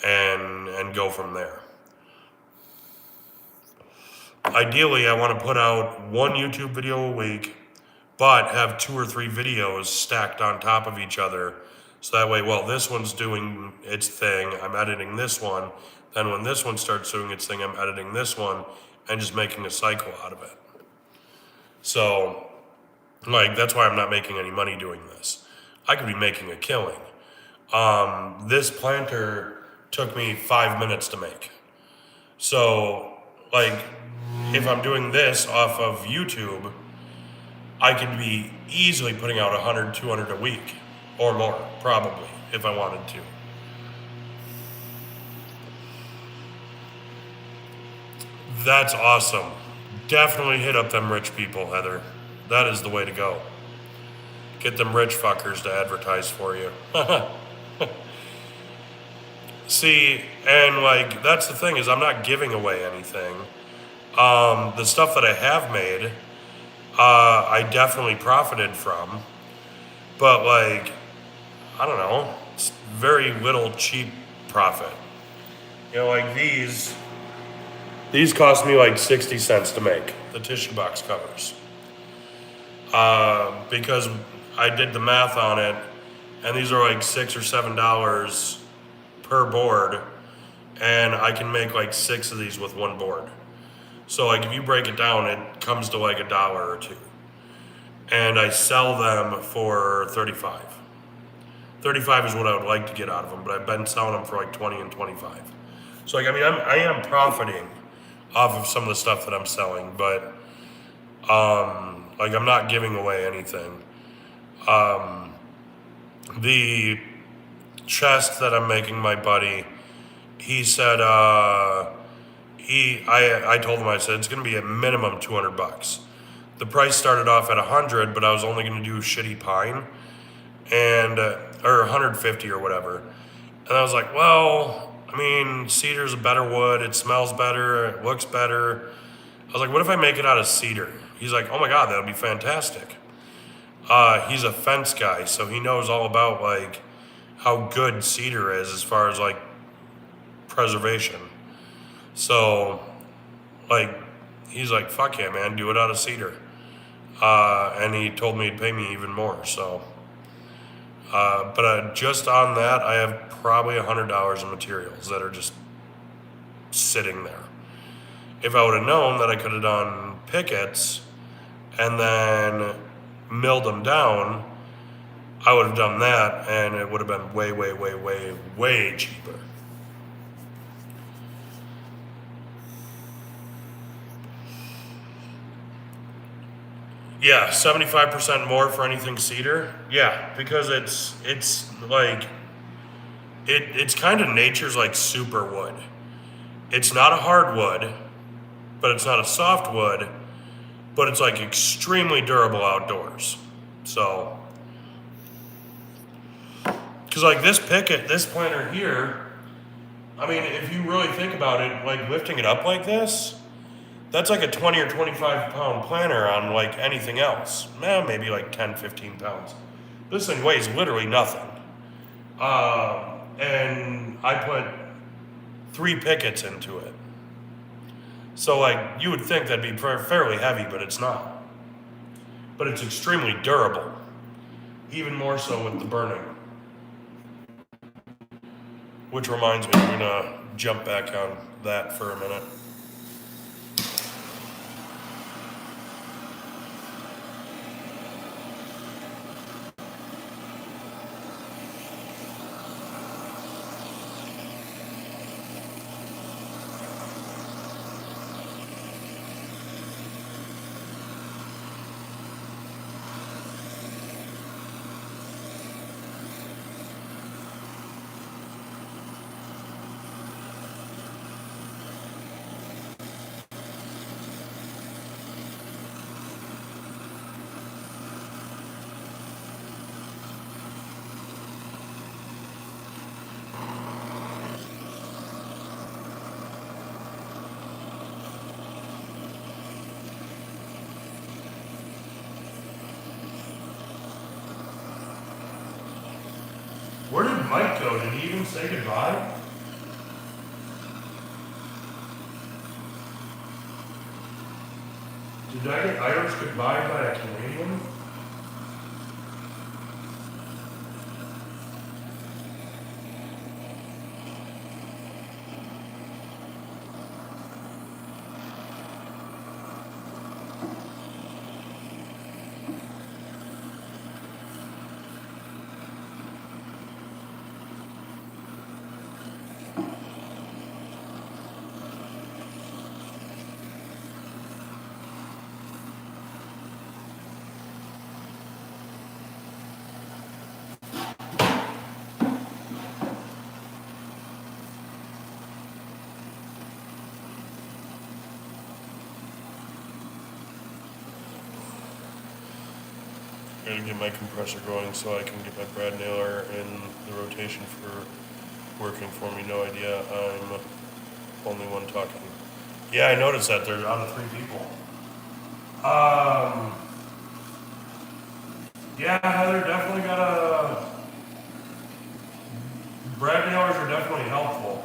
and go from there. Ideally, I want to put out 1 YouTube video a week, but have 2 or 3 videos stacked on top of each other. So that way, well, this one's doing its thing, I'm editing this one. Then when this one starts doing its thing, I'm editing this one and just making a cycle out of it. So, like, that's why I'm not making any money doing this. I could be making a killing. This planter took me 5 minutes to make. So, like, if I'm doing this off of YouTube, I could be easily putting out 100, 200 a week or more, probably, if I wanted to. That's awesome. Definitely hit up them rich people, Heather. That is the way to go. Get them rich fuckers to advertise for you. See, and like, that's the thing is I'm not giving away anything. The stuff that I have made, I definitely profited from. But like, I don't know, it's very little cheap profit. You know, like these cost me like 60 cents to make, the tissue box covers. Because I did the math on it, and these are like $6 or $7 per board, and I can make like 6 of these with 1 board. So like if you break it down, it comes to like $1 or $2. And I sell them for 35. 35 is what I would like to get out of them, but I've been selling them for like 20 and 25. So like, I mean, I am profiting off of some of the stuff that I'm selling, but like I'm not giving away anything. The chest that I'm making my buddy he said, I told him, I said, it's going to be a minimum $200. The price started off at 100, but I was only going to do shitty pine and, or 150 or whatever. And I was like, well, I mean, cedar's a better wood. It smells better. It looks better. I was like, what if I make it out of cedar? He's like, oh my God, that would be fantastic. He's a fence guy, so he knows all about like how good cedar is as far as like preservation. So, like, he's like, fuck yeah, man, do it out of cedar. And he told me he'd pay me even more. So, but just on that, I have probably $100 in materials that are just sitting there. If I would have known that I could have done pickets and then milled them down, I would have done that, and it would have been way, way, way, way, way cheaper. Yeah, 75% more for anything cedar. Yeah, because it's like it's kind of nature's like super wood. It's not a hardwood, but it's not a softwood, but it's like extremely durable outdoors. So, because like this picket, this planter here, I mean, if you really think about it, like lifting it up like this, that's like a 20 or 25 pound planter on like anything else. Maybe like 10, 15 pounds. This thing weighs literally nothing. And I put 3 pickets into it. So like you would think that'd be fairly heavy, but it's not. But it's extremely durable. Even more so with the burning. Which reminds me, we're gonna jump back on that for a minute. Where did Mike go? Did he even say goodbye? Did I get Irish goodbye by a Canadian? I'm gonna get my compressor going so I can get my brad nailer in the rotation for working for me. No idea, I'm only one talking. Yeah, I noticed that there's out of 3 people. Yeah, Heather, definitely got a. Brad nailers are definitely helpful.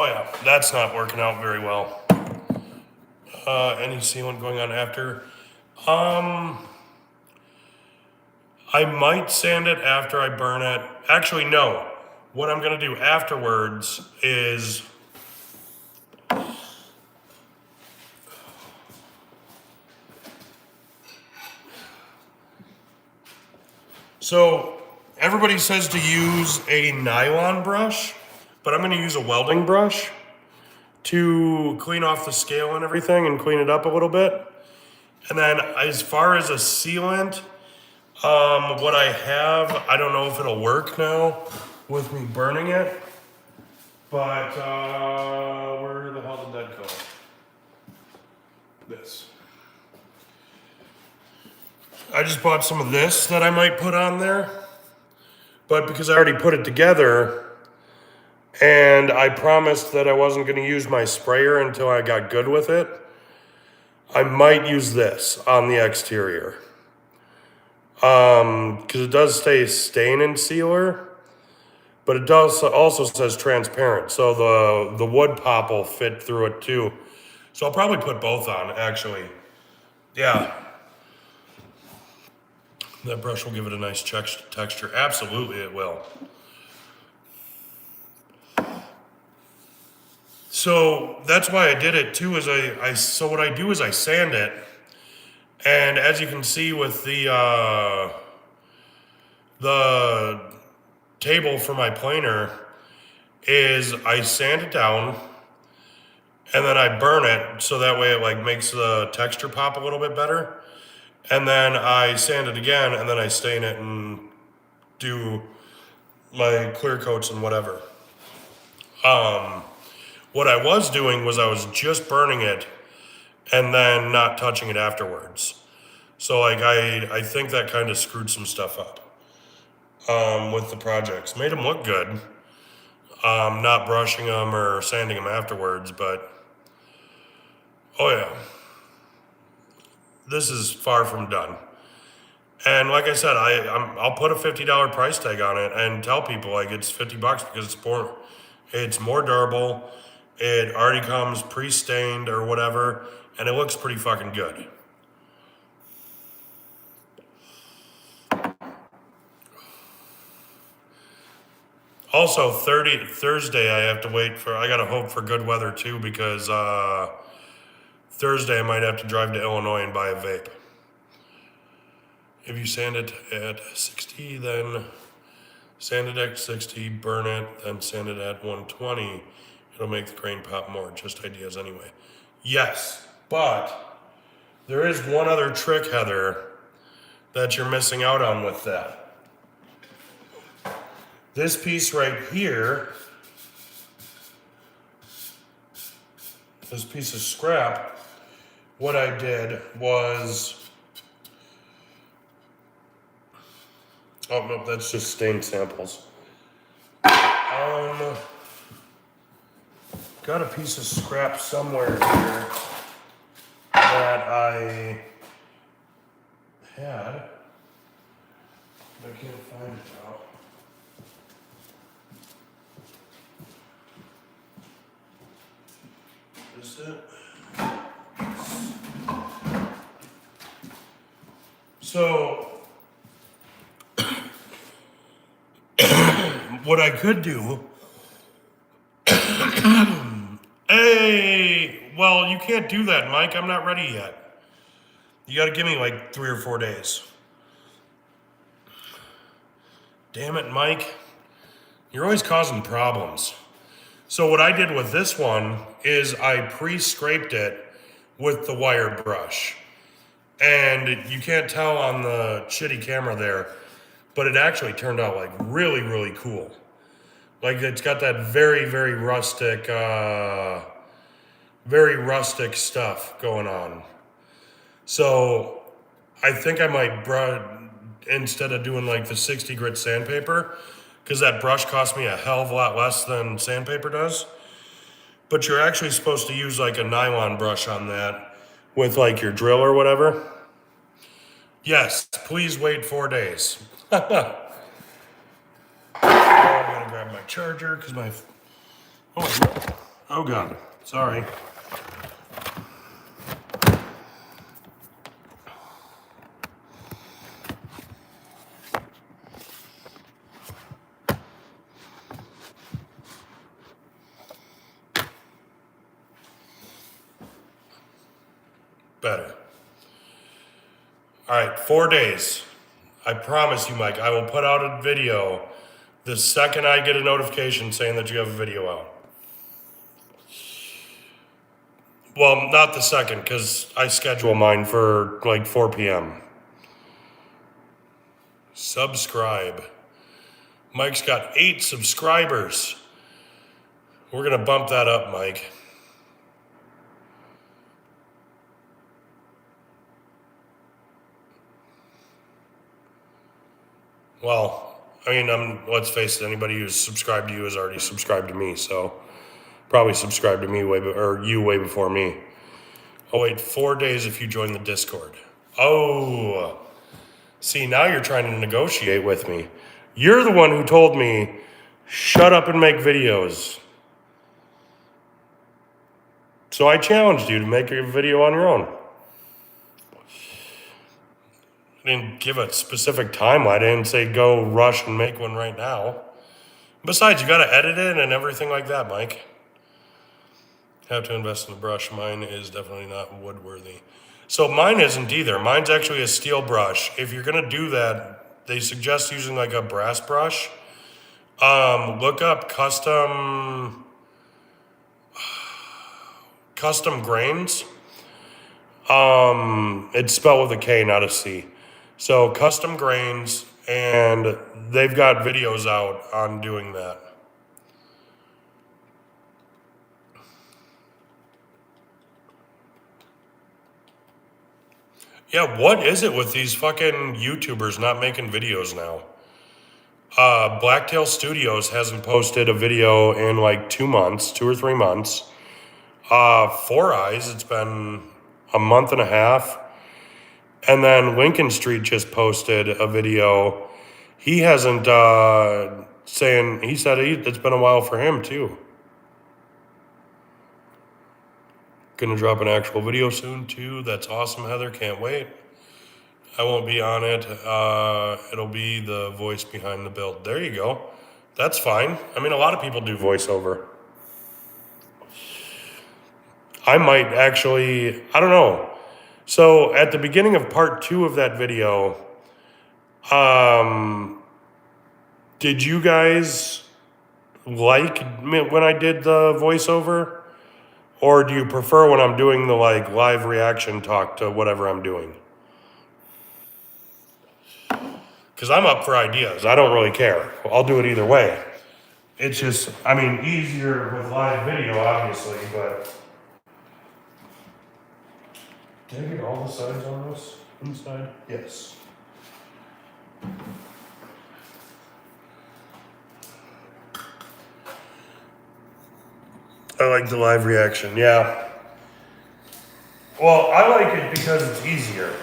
Oh yeah, that's not working out very well. Any sealant going on after? I might sand it after I burn it. Actually, no. What I'm gonna do afterwards is, so everybody says to use a nylon brush, but I'm gonna use a welding brush to clean off the scale and everything and clean it up a little bit. And then as far as a sealant, what I have, I don't know if it'll work now with me burning it, but where the hell did that go? This. I just bought some of this that I might put on there, but because I already put it together, and I promised that I wasn't going to use my sprayer until I got good with it, I might use this on the exterior. Because it does say stain and sealer, but it does also says transparent, so the wood pop will fit through it too. So I'll probably put both on, actually. Yeah. That brush will give it a nice texture. Absolutely, it will. So that's why I did it too. So what I do is I sand it, and as you can see with the table for my planer, is I sand it down, and then I burn it so that way it like makes the texture pop a little bit better. And then I sand it again, and then I stain it and do my clear coats and whatever. What I was doing was I was just burning it and then not touching it afterwards. So like I think that kind of screwed some stuff up with the projects. Made them look good. Not brushing them or sanding them afterwards, but oh yeah. This is far from done. And like I said, I'll put a $50 price tag on it and tell people like it's $50 because it's more durable. It already comes pre-stained or whatever, and it looks pretty fucking good. Also, Thursday I have to I gotta hope for good weather too, because Thursday I might have to drive to Illinois and buy a vape. If you sand it at 60, then sand it at 60, burn it, then sand it at 120. It'll make the grain pop more. Just ideas anyway. Yes, but there is one other trick, Heather, that you're missing out on with that. This piece right here, this piece of scrap, what I did was, oh no, that's just stain samples. Got a piece of scrap somewhere here that I had. I can't find it now. Is it? So, what I could do, hey, well, you can't do that, Mike. I'm not ready yet. You gotta give me like 3 or 4 days. Damn it, Mike. You're always causing problems. So what I did with this one is I pre-scraped it with the wire brush. And you can't tell on the shitty camera there, but it actually turned out like really, really cool. Like it's got that very, very rustic stuff going on. So I think I might, instead of doing like the 60 grit sandpaper, because that brush cost me a hell of a lot less than sandpaper does. But you're actually supposed to use like a nylon brush on that with like your drill or whatever. Yes, please wait 4 days. I'm gonna grab my charger because my, oh, Oh God, sorry. Better. All right, 4 days. I promise you, Mike, I will put out a video the second I get a notification saying that you have a video out. Well, not the second, because I schedule mine for like 4 p.m. Subscribe. Mike's got 8 subscribers. We're going to bump that up, Mike. Well, I mean, let's face it, anybody who's subscribed to you has already subscribed to me, so probably subscribed to me way before me. Oh wait, 4 days if you join the Discord. Oh, see, now you're trying to negotiate with me. You're the one who told me, shut up and make videos. So I challenged you to make a video on your own. I didn't give a specific timeline. I didn't say go rush and make one right now. Besides, you gotta edit it and everything like that, Mike. Have to invest in the brush. Mine is definitely not wood worthy. So mine isn't either. Mine's actually a steel brush. If you're gonna do that, they suggest using like a brass brush. Look up custom grains. It's spelled with a K, not a C. So custom grains, and they've got videos out on doing that. Yeah, what is it with these fucking YouTubers not making videos now? Blacktail Studios hasn't posted a video in like 2 months, 2 or 3 months. Four Eyes, it's been a month and a half. And then Lincoln Street just posted a video. He hasn't he said it's been a while for him too. Gonna drop an actual video soon too. That's awesome, Heather. Can't wait. I won't be on it. It'll be the voice behind the build. There you go. That's fine. I mean, a lot of people do voiceover. I might actually, I don't know. So at the beginning of part 2 of that video, did you guys like when I did the voiceover? Or do you prefer when I'm doing the like live reaction talk to whatever I'm doing? Because I'm up for ideas. I don't really care. I'll do it either way. It's just, I mean, easier with live video, obviously, but. Did I get all the sides on this inside? Yes. I like the live reaction, yeah. Well, I like it because it's easier.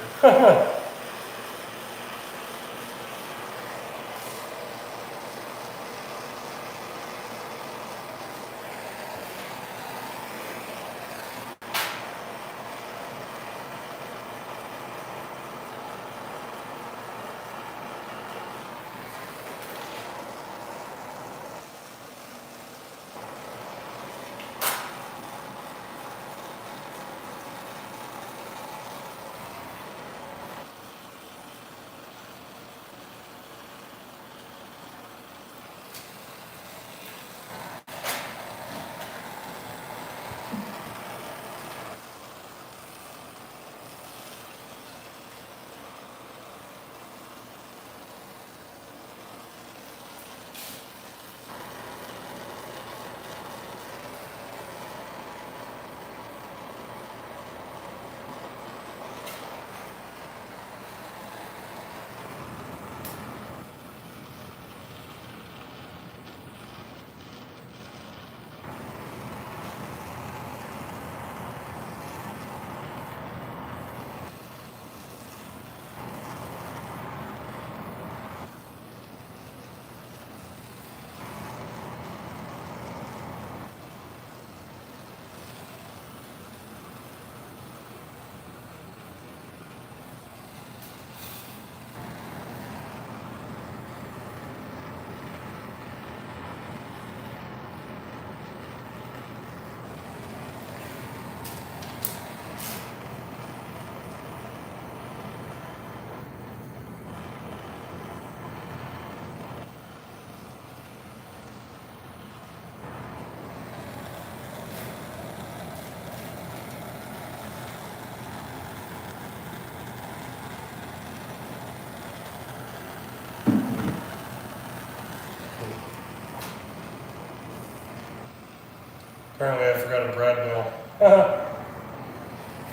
Apparently I forgot a brad nail.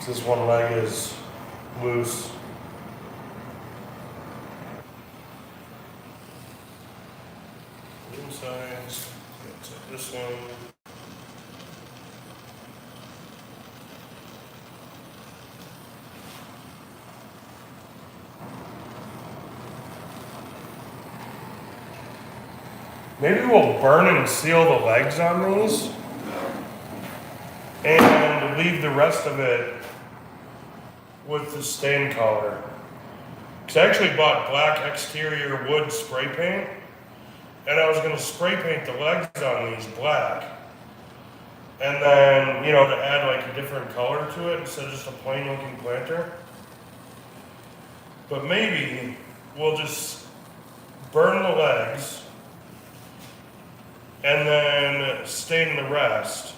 This one leg is loose. Insides. Let's take this one. Maybe we'll burn and seal the legs on these and leave the rest of it with the stain color. Because I actually bought black exterior wood spray paint, and I was going to spray paint the legs on these black. And then, to add like a different color to it instead of just a plain looking planter. But maybe we'll just burn the legs and then stain the rest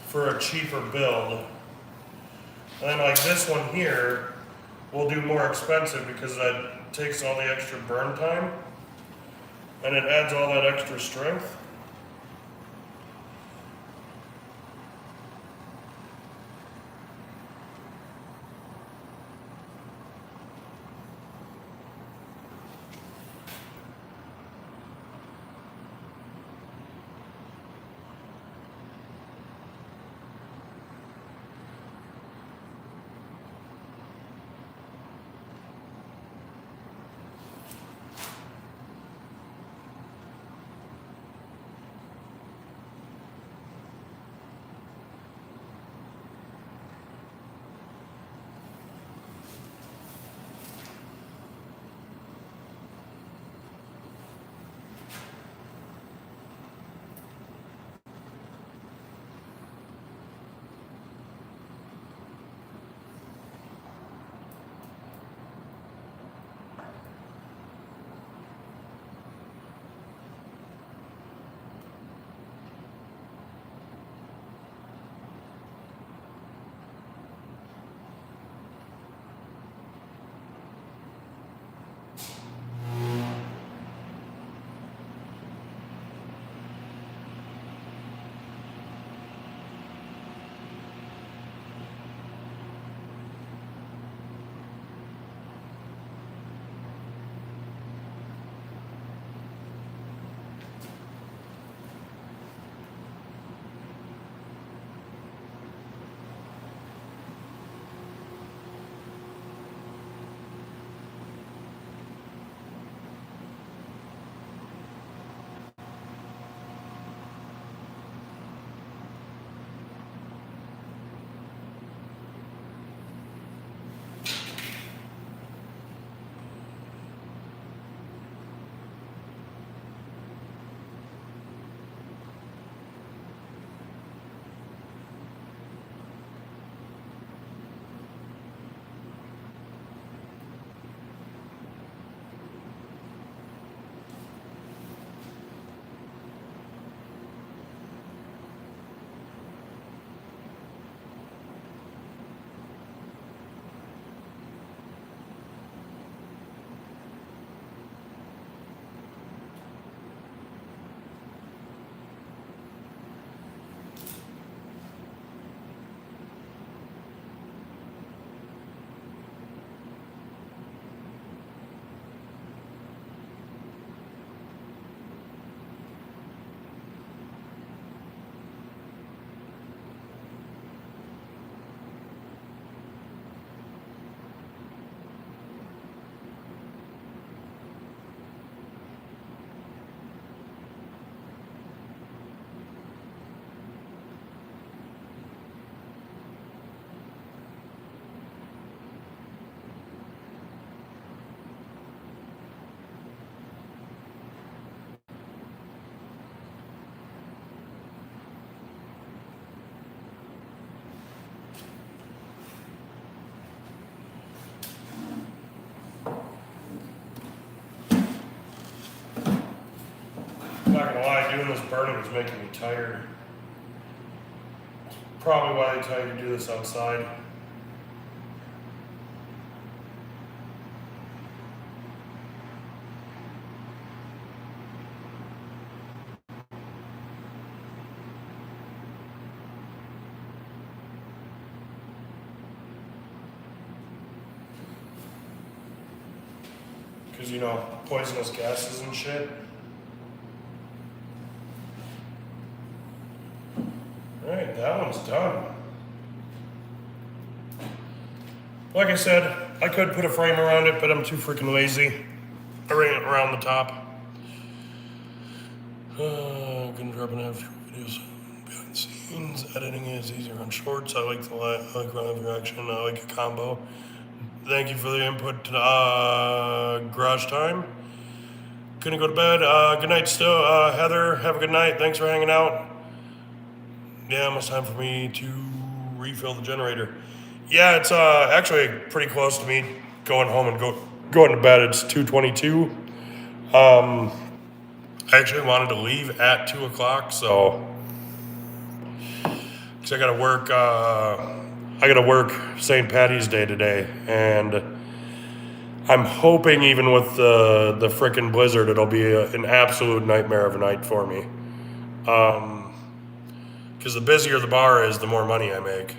for a cheaper build. And then like this one here, we'll do more expensive because that takes all the extra burn time and it adds all that extra strength. I'm not gonna lie, doing this burning is making me tired. Probably why they tell you to do this outside. because, you know, poisonous gases and shit. Alright, that one's done. Like I said, I could put a frame around it, but I'm too freaking lazy. I ran it around the top. Can drop and have videos behind the scenes. Editing is easier on shorts. I like live reaction. I like a combo. Thank you for the input to garage time. Couldn't go to bed. Good night still. Heather, have a good night. Thanks for hanging out. Yeah, almost time for me to refill the generator. Yeah, it's actually pretty close to me going home and going to bed. It's 2:22. I actually wanted to leave at 2 o'clock, so because I gotta work. I gotta work St. Patty's Day today, and I'm hoping even with the frickin' blizzard, it'll be an absolute nightmare of a night for me. Because the busier the bar is, the more money I make.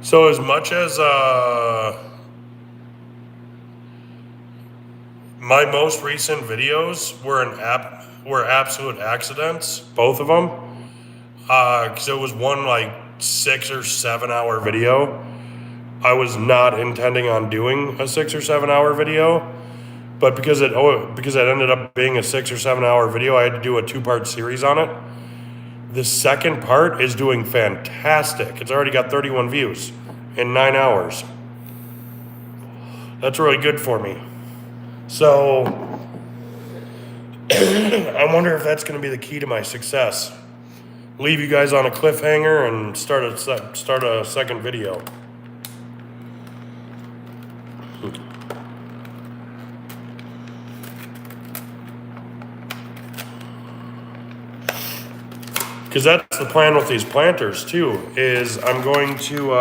So as much as my most recent videos were absolute accidents, both of them, because it was one like 6 or 7 hour video. I was not intending on doing a 6 or 7 hour video, but because it ended up being a 6 or 7 hour video, I had to do a 2-part series on it. The second part is doing fantastic. It's already got 31 views in 9 hours. That's really good for me. So I wonder if that's going to be the key to my success. Leave you guys on a cliffhanger and start a second video. Because that's the plan with these planters too, is I'm going to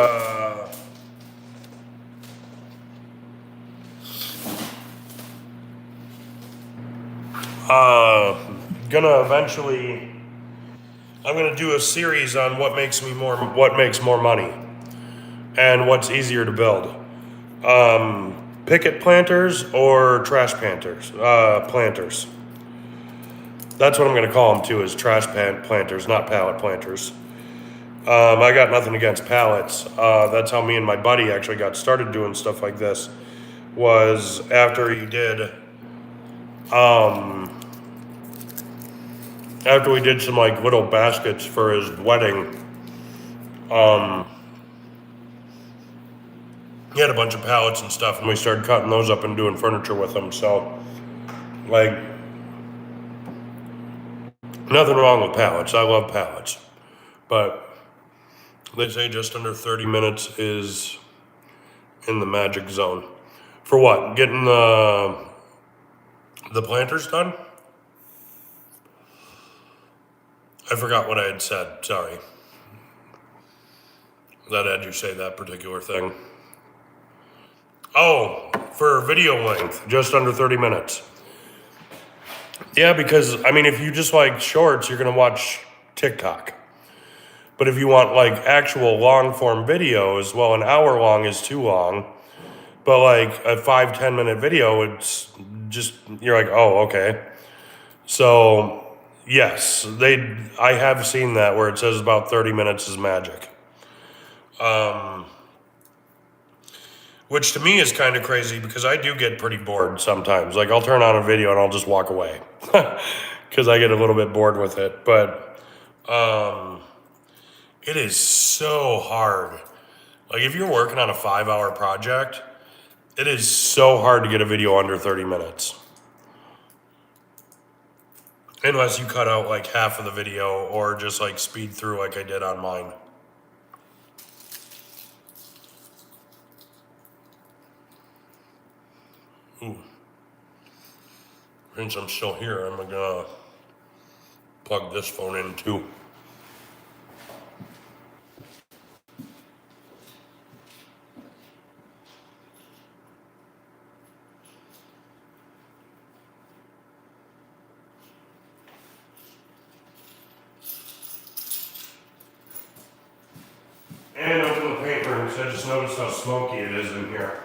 I'm gonna do a series on what makes more money and what's easier to build. Picket planters or trash planters. That's what I'm gonna call them too, is trash planters, not pallet planters. I got nothing against pallets. That's how me and my buddy actually got started doing stuff like this, was after we did some like little baskets for his wedding. He had a bunch of pallets and stuff, and we started cutting those up and doing furniture with them. So, like, nothing wrong with pallets. I love pallets. But they say just under 30 minutes is in the magic zone. For what? Getting the planters done? I forgot what I had said. Sorry. That had you say that particular thing. Oh, for video length, just under 30 minutes. Yeah, because, I mean, if you just like shorts, you're going to watch TikTok. But if you want like actual long form videos, well, an hour long is too long. But like a 5-10 minute video, it's just, you're like, oh, okay. So yes, I have seen that where it says about 30 minutes is magic. Which to me is kind of crazy because I do get pretty bored sometimes. Like I'll turn on a video and I'll just walk away because I get a little bit bored with it. But it is so hard. Like if you're working on a 5-hour project, it is so hard to get a video under 30 minutes. Unless you cut out like half of the video or just like speed through like I did on mine. Ooh. Since I'm still here, I'm gonna plug this phone in too. paper because I just noticed how smoky it is in here.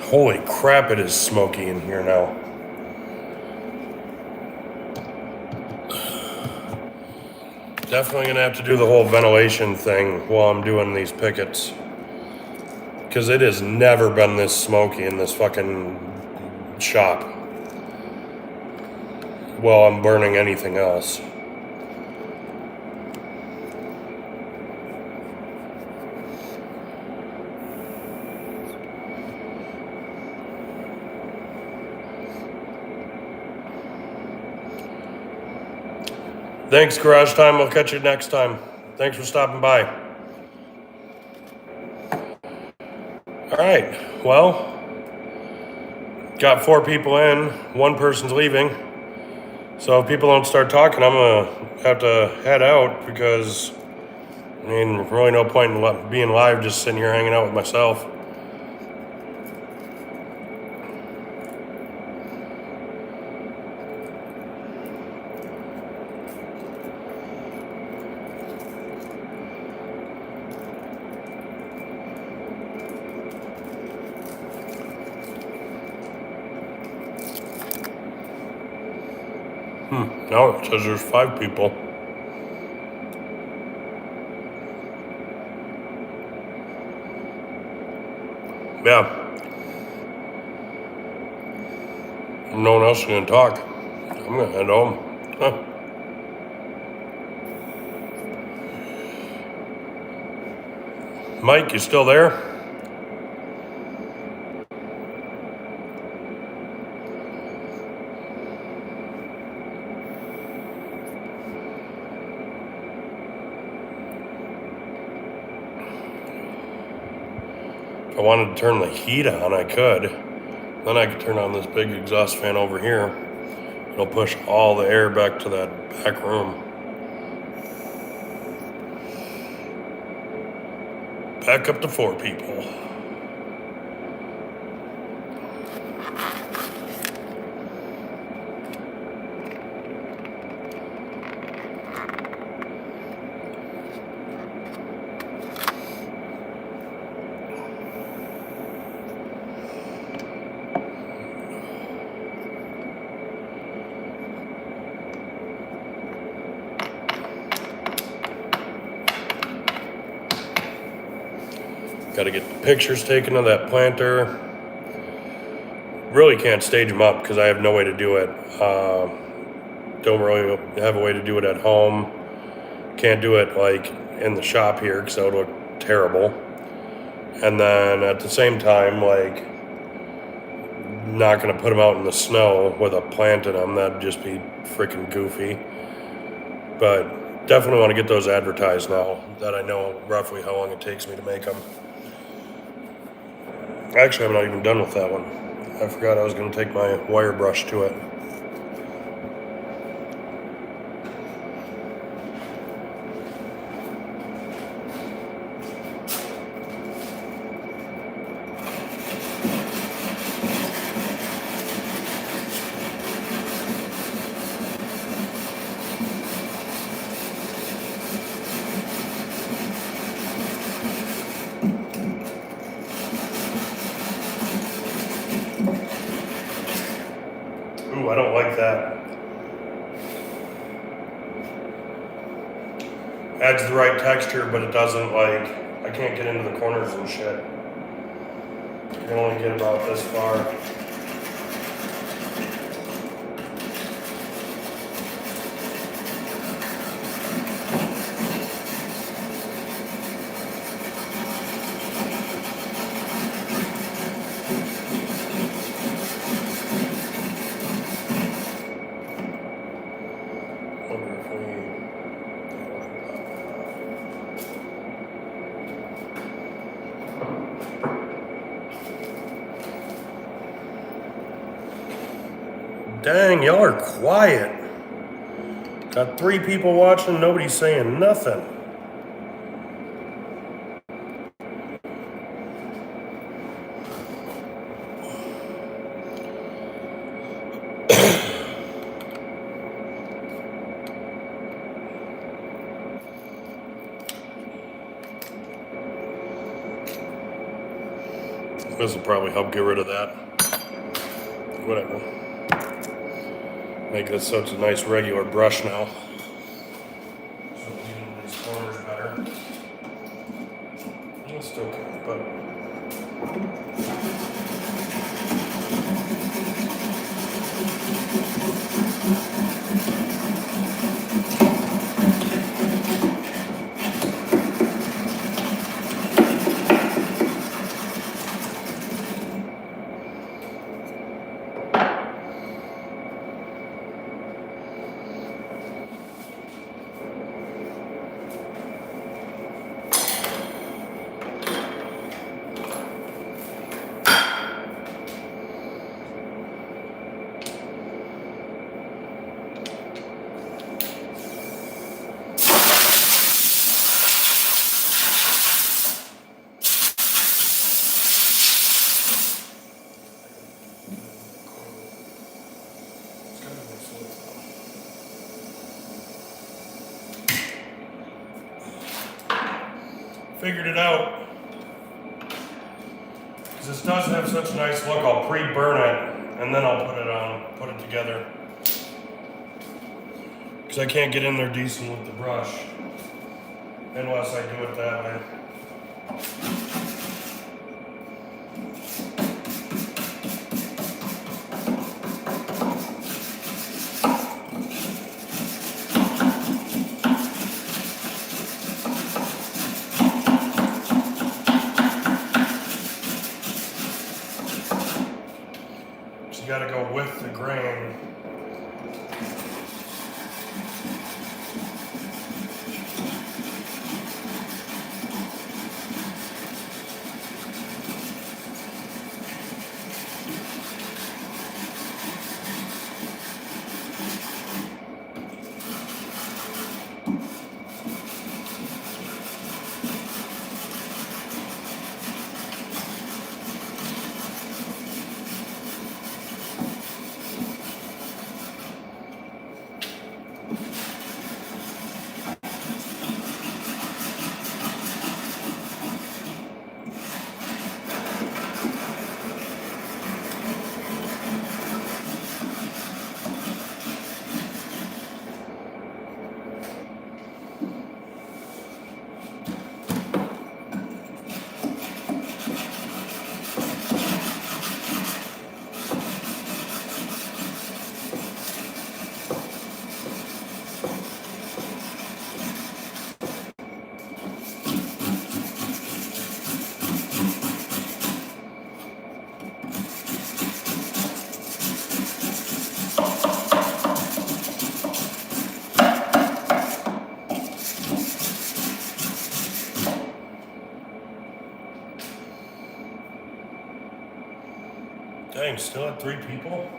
Holy crap, it is smoky in here now. Definitely gonna have to do the whole ventilation thing while I'm doing these pickets. Because it has never been this smoky in this fucking shop. While I'm burning anything else. Thanks, Garage Time. I'll catch you next time. Thanks for stopping by. All right, well, got 4 people in, 1 person's leaving. So if people don't start talking, I'm gonna have to head out because, I mean, really no point in being live just sitting here hanging out with myself. No, it says there's 5 people. Yeah. No one else is gonna talk. I'm gonna head home. Huh. Mike, you still there? If I wanted to turn the heat on, I could. Then I could turn on this big exhaust fan over here. It'll push all the air back to that back room. Back up to 4 people. Got to get the pictures taken of that planter. Really can't stage them up because I have no way to do it. Don't really have a way to do it at home. Can't do it like in the shop here because that would look terrible. And then at the same time, like, not gonna put them out in the snow with a plant in them. That'd just be freaking goofy. But definitely want to get those advertised now that I know roughly how long it takes me to make them. Actually, I'm not even done with that one. I forgot I was going to take my wire brush to it. Ooh, I don't like that. Adds the right texture, but it doesn't, like, I can't get into the corners and shit. I can only get about this far. dang, y'all are quiet. Got 3 people watching, nobody's saying nothing. This will probably help get rid of that. Whatever. Make this such a nice regular brush now. So cleaning these corners better. It's still okay, but figured it out. Because this does have such a nice look, I'll pre-burn it and then I'll put it together. Because I can't get in there decent with the brush unless I do it that way. You gotta go with the grain. Dang, still at 3 people?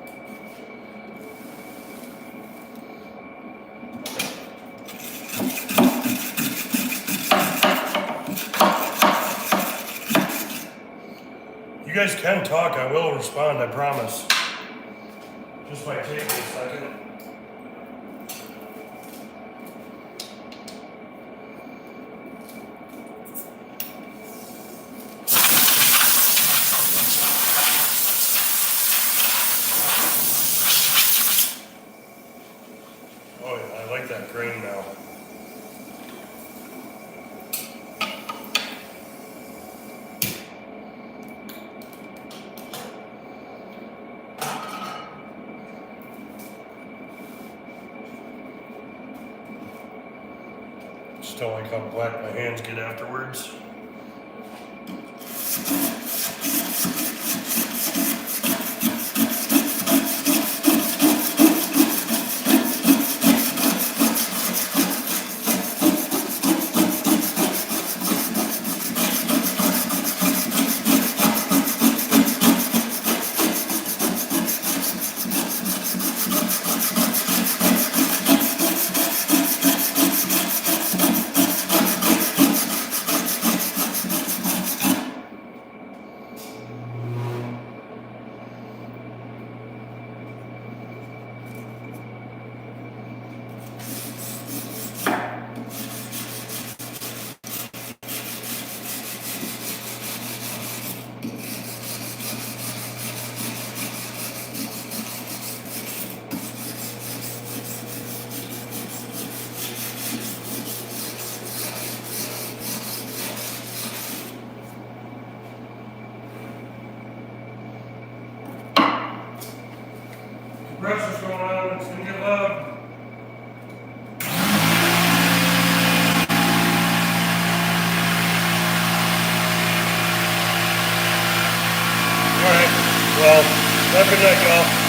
You guys can talk, I will respond, I promise. Just might take me a second. Oh yeah, I like that grain now. Just don't like how black my hands get afterwards. compressors going on. It's gonna get loud. All right. Well, have a good night, y'all.